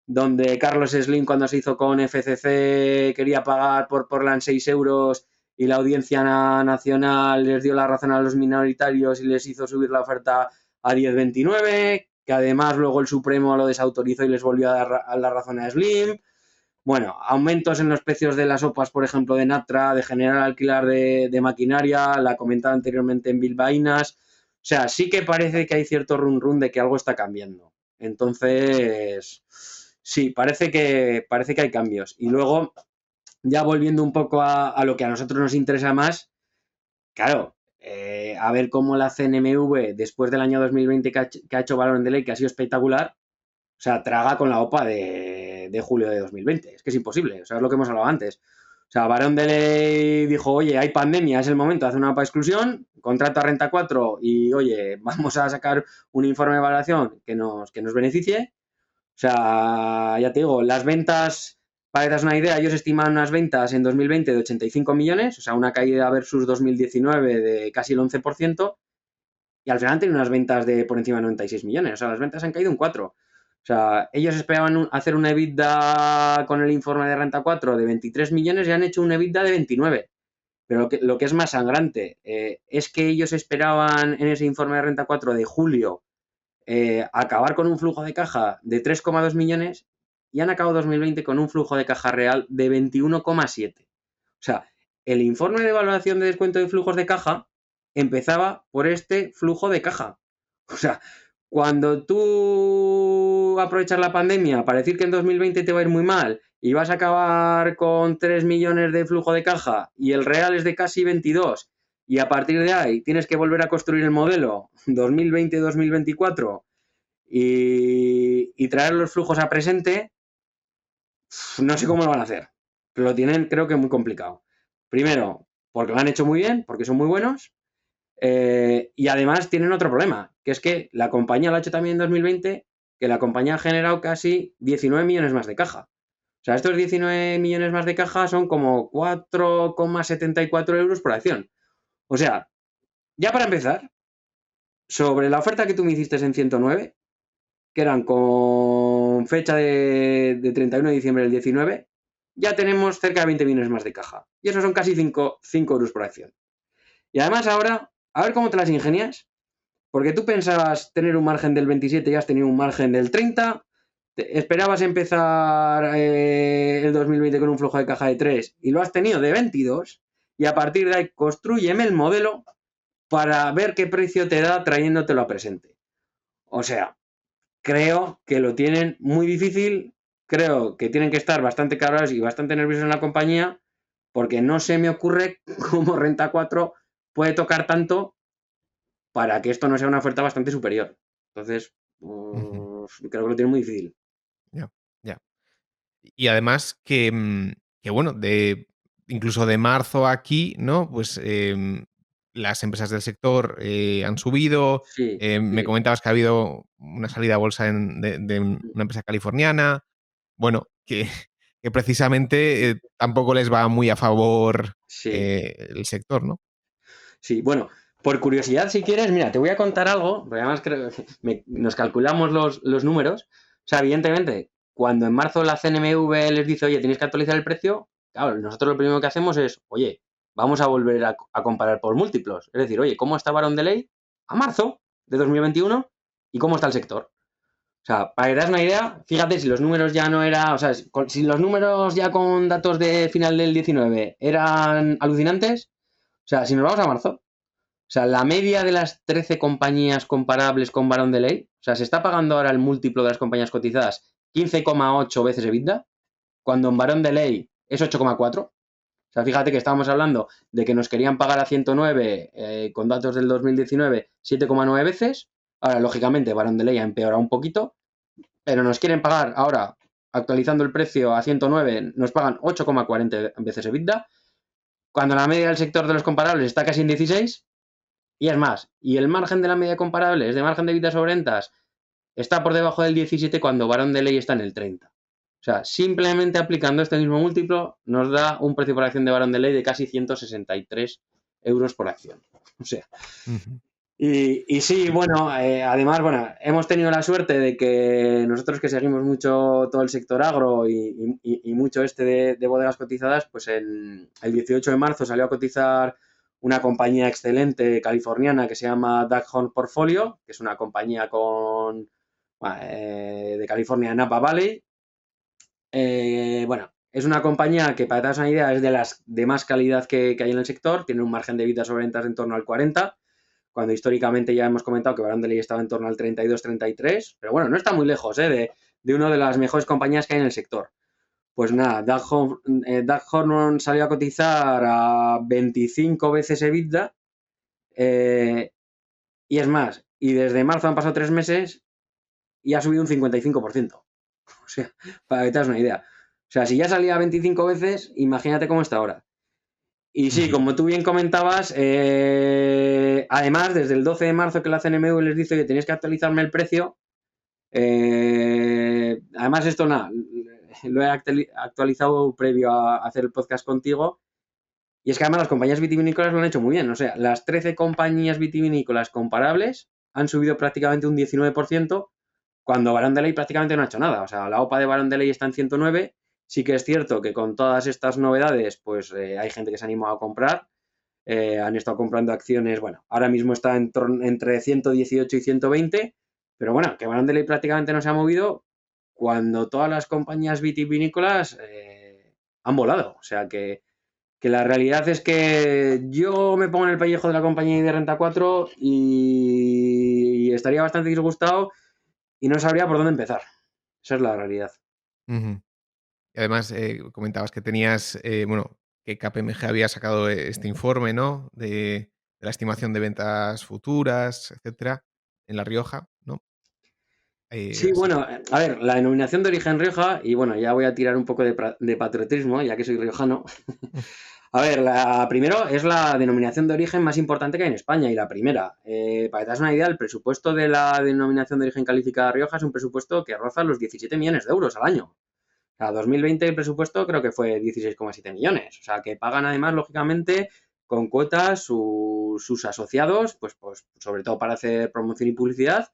donde Carlos Slim, cuando se hizo con FCC, quería pagar por Portland 6 euros y la Audiencia Nacional les dio la razón a los minoritarios y les hizo subir la oferta a 10,29, que además luego el Supremo lo desautorizó y les volvió a dar la razón a Slim. Bueno, aumentos en los precios de las OPAs, por ejemplo, de Natra, de General Alquilar de maquinaria, la comentaba anteriormente en Bilbaínas. O sea, sí que parece que hay cierto run de que algo está cambiando. Entonces, sí, parece que hay cambios. Y luego, ya volviendo un poco a lo que a nosotros nos interesa más, claro, a ver cómo la CNMV, después del año 2020 que ha hecho Valorant de Ley, que ha sido espectacular, o sea, traga con la OPA de julio de 2020. Es que es imposible, o sea, es lo que hemos hablado antes. O sea, Barón de Ley dijo, oye, hay pandemia, es el momento de hacer una OPA exclusión, contrato a Renta 4 y, oye, vamos a sacar un informe de evaluación que nos beneficie. O sea, ya te digo, las ventas, para que te das una idea, ellos estiman unas ventas en 2020 de 85 millones, o sea, una caída versus 2019 de casi el 11%, y al final tienen unas ventas de por encima de 96 millones. O sea, las ventas han caído un 4. O sea, ellos esperaban hacer una EBITDA con el informe de Renta 4 de 23 millones y han hecho un EBITDA de 29. Pero lo que es más sangrante es que ellos esperaban en ese informe de Renta 4 de julio acabar con un flujo de caja de 3,2 millones y han acabado 2020 con un flujo de caja real de 21,7. O sea, el informe de evaluación de descuento de flujos de caja empezaba por este flujo de caja. O sea, cuando tú aprovechas la pandemia para decir que en 2020 te va a ir muy mal y vas a acabar con 3 millones de flujo de caja y el real es de casi 22 y a partir de ahí tienes que volver a construir el modelo 2020-2024 y traer los flujos a presente, no sé cómo lo van a hacer. Pero lo tienen, creo que muy complicado. Primero, porque lo han hecho muy bien, porque son muy buenos. Y además tienen otro problema, que es que la compañía lo ha hecho también en 2020, que la compañía ha generado casi 19 millones más de caja. O sea, estos 19 millones más de caja son como 4,74 euros por acción. O sea, ya para empezar, sobre la oferta que tú me hiciste en 109, que eran con fecha de 31 de diciembre del 19, ya tenemos cerca de 20 millones más de caja. Y eso son casi 5 euros por acción. Y además ahora, a ver cómo te las ingenias, porque tú pensabas tener un margen del 27 y has tenido un margen del 30, esperabas empezar el 2020 con un flujo de caja de 3 y lo has tenido de 22, y a partir de ahí construyeme el modelo para ver qué precio te da trayéndotelo a presente. O sea, creo que lo tienen muy difícil, creo que tienen que estar bastante cabreados y bastante nerviosos en la compañía, porque no se me ocurre cómo Renta 4 puede tocar tanto para que esto no sea una oferta bastante superior. Entonces, Ujú. creo que lo tienen muy difícil. Ya, ya. Y además que, que bueno, incluso de marzo a aquí, ¿no? Pues las empresas del sector han subido. Sí, Me sí. comentabas que ha habido una salida a bolsa de una empresa californiana. Bueno, que precisamente tampoco les va muy a favor Sí, el sector, ¿no? sí. Bueno, por curiosidad, si quieres, mira, te voy a contar algo, porque además creo que nos calculamos los números. O sea, evidentemente, cuando en marzo la CNMV les dice, oye, tenéis que actualizar el precio, claro, nosotros lo primero que hacemos es, oye, vamos a volver a comparar por múltiplos. Es decir, oye, ¿cómo está Barón de Ley a marzo de 2021 y cómo está el sector? O sea, para que te das una idea, fíjate si los números ya no era, o sea, si los números ya con datos de final del 19 eran alucinantes, o sea, si nos vamos a marzo, o sea, la media de las 13 compañías comparables con Barón de Ley, o sea, se está pagando ahora el múltiplo de las compañías cotizadas 15,8 veces EBITDA, cuando en Barón de Ley es 8,4. O sea, fíjate que estábamos hablando de que nos querían pagar a 109 con datos del 2019 7,9 veces. Ahora, lógicamente, Barón de Ley ha empeorado un poquito, pero nos quieren pagar ahora, actualizando el precio a 109, nos pagan 8,40 veces EBITDA, cuando la media del sector de los comparables está casi en 16, y es más, y el margen de la media comparable es de margen de EBITDA sobre ventas, está por debajo del 17 cuando Barón de Ley está en el 30. O sea, simplemente aplicando este mismo múltiplo nos da un precio por acción de Barón de Ley de casi 163 euros por acción. O sea, Ujú. y sí, bueno, además, bueno, hemos tenido la suerte de que nosotros que seguimos mucho todo el sector agro y mucho de bodegas cotizadas, pues el 18 de marzo salió a cotizar una compañía excelente californiana que se llama Duckhorn Portfolio, que es una compañía de California, Napa Valley. Bueno, es una compañía que, para daros una idea, es de las de más calidad que hay en el sector, tiene un margen de vida sobre ventas de en torno al 40, cuando históricamente ya hemos comentado que Barón de Ley estaba en torno al 32-33, pero bueno, no está muy lejos de una de las mejores compañías que hay en el sector. Pues nada, Dag Horn salió a cotizar a 25 veces EBITDA. Y es más, y desde marzo han pasado 3 meses y ha subido un 55%. O sea, para que te hagas una idea. O sea, si ya salía 25 veces, imagínate cómo está ahora. Y sí, como tú bien comentabas, además, desde el 12 de marzo que la CNMV les dice que tenéis que actualizarme el precio, además esto nada, lo he actualizado previo a hacer el podcast contigo, y es que además las compañías vitivinícolas lo han hecho muy bien. O sea, las 13 compañías vitivinícolas comparables han subido prácticamente un 19%, cuando Barón de Ley prácticamente no ha hecho nada. O sea, la OPA de Barón de Ley está en 109. Sí que es cierto que con todas estas novedades, pues hay gente que se ha animado a comprar. Han estado comprando acciones, bueno, ahora mismo está entre 118 y 120, pero bueno, que Barón de Ley prácticamente no se ha movido cuando todas las compañías vitivinícolas han volado. O sea que la realidad es que yo me pongo en el pellejo de la compañía de Renta 4 y estaría bastante disgustado y no sabría por dónde empezar. Esa es la realidad. Ujú. Y además, comentabas que tenías, bueno, que KPMG había sacado este informe, ¿no? De la estimación de ventas futuras, etcétera, en La Rioja, ¿no? Sí, Así que bueno, a ver, la denominación de origen Rioja, y bueno, ya voy a tirar un poco de patriotismo, ya que soy riojano. A ver, primero es la denominación de origen más importante que hay en España y la primera. Para que te das una idea, el presupuesto de la denominación de origen calificada Rioja es un presupuesto que roza los 17 millones de euros al año. O sea, 2020 el presupuesto creo que fue 16,7 millones. O sea, que pagan además, lógicamente, con cuotas sus asociados, pues sobre todo para hacer promoción y publicidad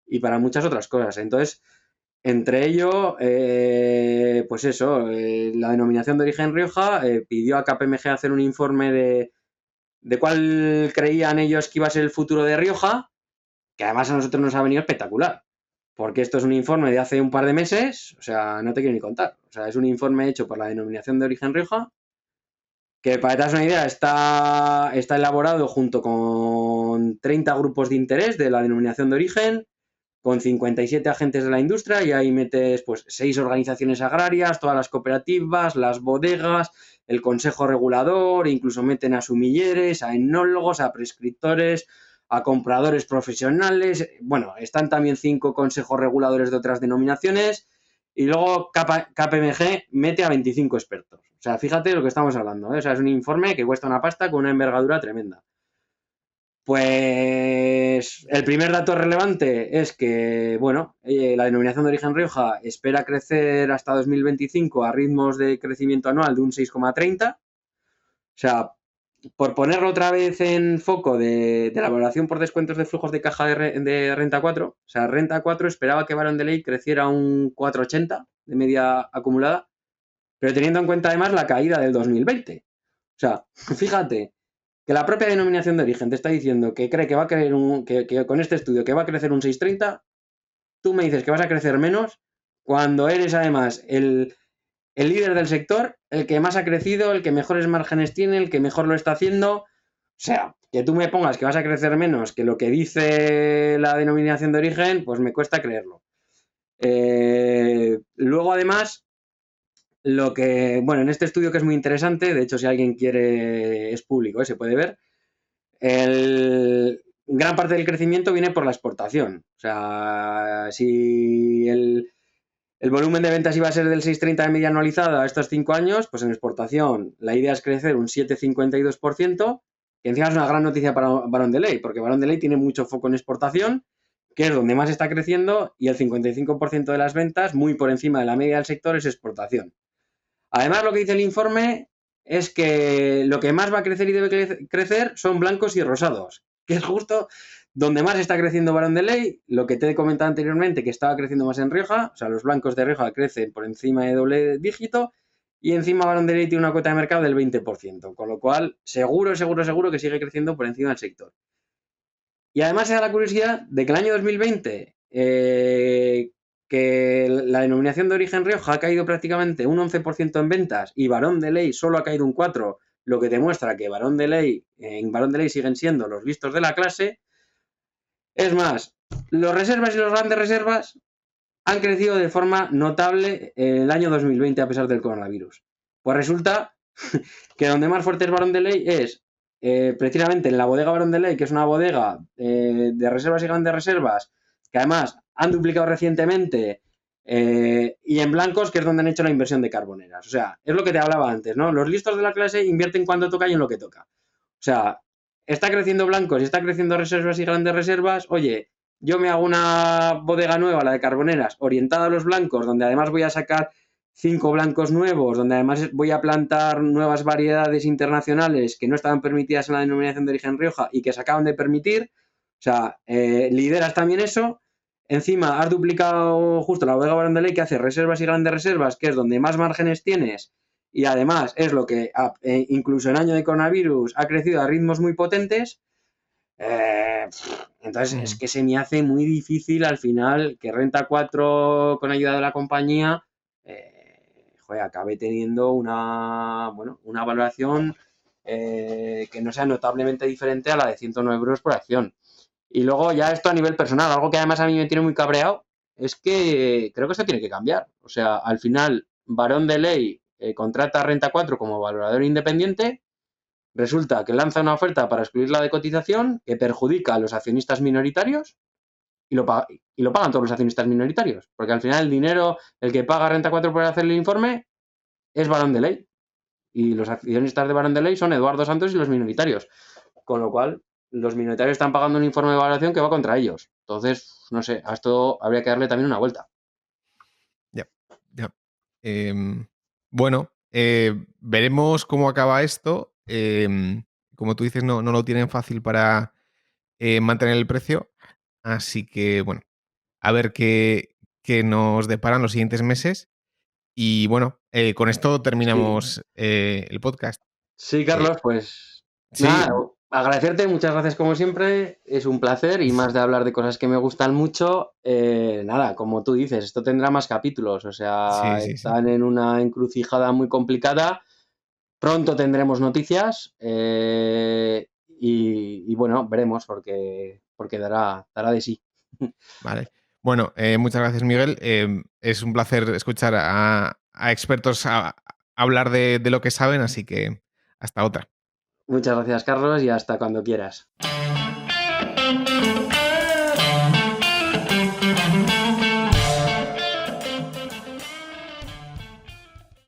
y para muchas otras cosas. Entonces, entre ello, pues eso, la denominación de origen Rioja pidió a KPMG hacer un informe de cuál creían ellos que iba a ser el futuro de Rioja, que además a nosotros nos ha venido espectacular, porque esto es un informe de hace un par de meses, o sea, no te quiero ni contar. O sea, es un informe hecho por la denominación de origen Rioja, que para que te das una idea está elaborado junto con 30 grupos de interés de la denominación de origen, con 57 agentes de la industria, y ahí metes pues 6 organizaciones agrarias, todas las cooperativas, las bodegas, el consejo regulador, incluso meten a sumilleres, a enólogos, a prescriptores, a compradores profesionales. Bueno, están también 5 consejos reguladores de otras denominaciones, y luego KPMG mete a 25 expertos. O sea, fíjate lo que estamos hablando, ¿eh? O sea, es un informe que cuesta una pasta con una envergadura tremenda. Pues el primer dato relevante es que, bueno, la denominación de origen Rioja espera crecer hasta 2025 a ritmos de crecimiento anual de un 6,30. O sea, por ponerlo otra vez en foco de la valoración por descuentos de flujos de caja de Renta 4, o sea, Renta 4 esperaba que Barón de Ley creciera un 4,80 de media acumulada, pero teniendo en cuenta además la caída del 2020. O sea, fíjate, que la propia denominación de origen te está diciendo que cree que va a crecer que con este estudio que va a crecer un 6,30, tú me dices que vas a crecer menos cuando eres además el líder del sector, el que más ha crecido, el que mejores márgenes tiene, el que mejor lo está haciendo. O sea, que tú me pongas que vas a crecer menos que lo que dice la denominación de origen, pues me cuesta creerlo. Luego, además, lo que, bueno, en este estudio que es muy interesante, de hecho, si alguien quiere, es público, se puede ver. Gran parte del crecimiento viene por la exportación. O sea, si el volumen de ventas iba a ser del 6,30 de media anualizada estos 5 años, pues en exportación la idea es crecer un 7,52%, que encima es una gran noticia para Barón de Ley, porque Barón de Ley tiene mucho foco en exportación, que es donde más está creciendo, y el 55% de las ventas, muy por encima de la media del sector, es exportación. Además, lo que dice el informe es que lo que más va a crecer y debe crecer son blancos y rosados, que es justo donde más está creciendo Barón de Ley. Lo que te he comentado anteriormente, que estaba creciendo más en Rioja, o sea, los blancos de Rioja crecen por encima de doble dígito, y encima Barón de Ley tiene una cuota de mercado del 20%, con lo cual seguro que sigue creciendo por encima del sector. Y además se da la curiosidad de que el año 2020, que la denominación de origen Rioja ha caído prácticamente un 11% en ventas y Barón de Ley solo ha caído un 4%, lo que demuestra que en Barón de Ley siguen siendo los listos de la clase. Es más, los reservas y los grandes reservas han crecido de forma notable el año 2020 a pesar del coronavirus. Pues resulta que donde más fuerte es Barón de Ley es precisamente en la bodega Barón de Ley, que es una bodega de reservas y grandes reservas, que además han duplicado recientemente, y en blancos, que es donde han hecho la inversión de carboneras. O sea, es lo que te hablaba antes, ¿no? Los listos de la clase invierten cuando toca y en lo que toca. O sea, está creciendo blancos y está creciendo reservas y grandes reservas. Oye, yo me hago una bodega nueva, la de carboneras, orientada a los blancos, donde además voy a sacar 5 blancos nuevos, donde además voy a plantar nuevas variedades internacionales que no estaban permitidas en la denominación de origen Rioja y que se acaban de permitir. O sea, lideras también eso. Encima has duplicado justo la bodega Barón de Ley, que hace reservas y grandes reservas, que es donde más márgenes tienes, y además es lo que incluso en año de coronavirus ha crecido a ritmos muy potentes. Entonces es que se me hace muy difícil al final que Renta 4 con ayuda de la compañía acabe teniendo una valoración que no sea notablemente diferente a la de 109 euros por acción. Y luego ya esto a nivel personal, algo que además a mí me tiene muy cabreado, es que creo que esto tiene que cambiar. O sea, al final, Barón de Ley contrata a Renta 4 como valorador independiente. Resulta que lanza una oferta para excluirla de cotización que perjudica a los accionistas minoritarios y lo pagan todos los accionistas minoritarios. Porque al final el dinero, el que paga Renta 4 por hacer el informe, es Barón de Ley. Y los accionistas de Barón de Ley son Eduardo Santos y los minoritarios. Con lo cual, los minoritarios están pagando un informe de valoración que va contra ellos. Entonces, no sé, a esto habría que darle también una vuelta. Ya, ya. Bueno, veremos cómo acaba esto. Como tú dices, no lo tienen fácil para mantener el precio. Así que, bueno, a ver qué nos deparan los siguientes meses. Y bueno, con esto terminamos el podcast. Sí, Carlos, pues Sí, nada, agradecerte, muchas gracias como siempre, es un placer y más de hablar de cosas que me gustan mucho. Nada, como tú dices, esto tendrá más capítulos, o sea, sí. están en una encrucijada muy complicada. Pronto tendremos noticias y bueno, veremos porque dará de sí. Vale. Bueno, muchas gracias, Miguel. Es un placer escuchar a expertos hablar de lo que saben, así que hasta otra. Muchas gracias, Carlos, y hasta cuando quieras.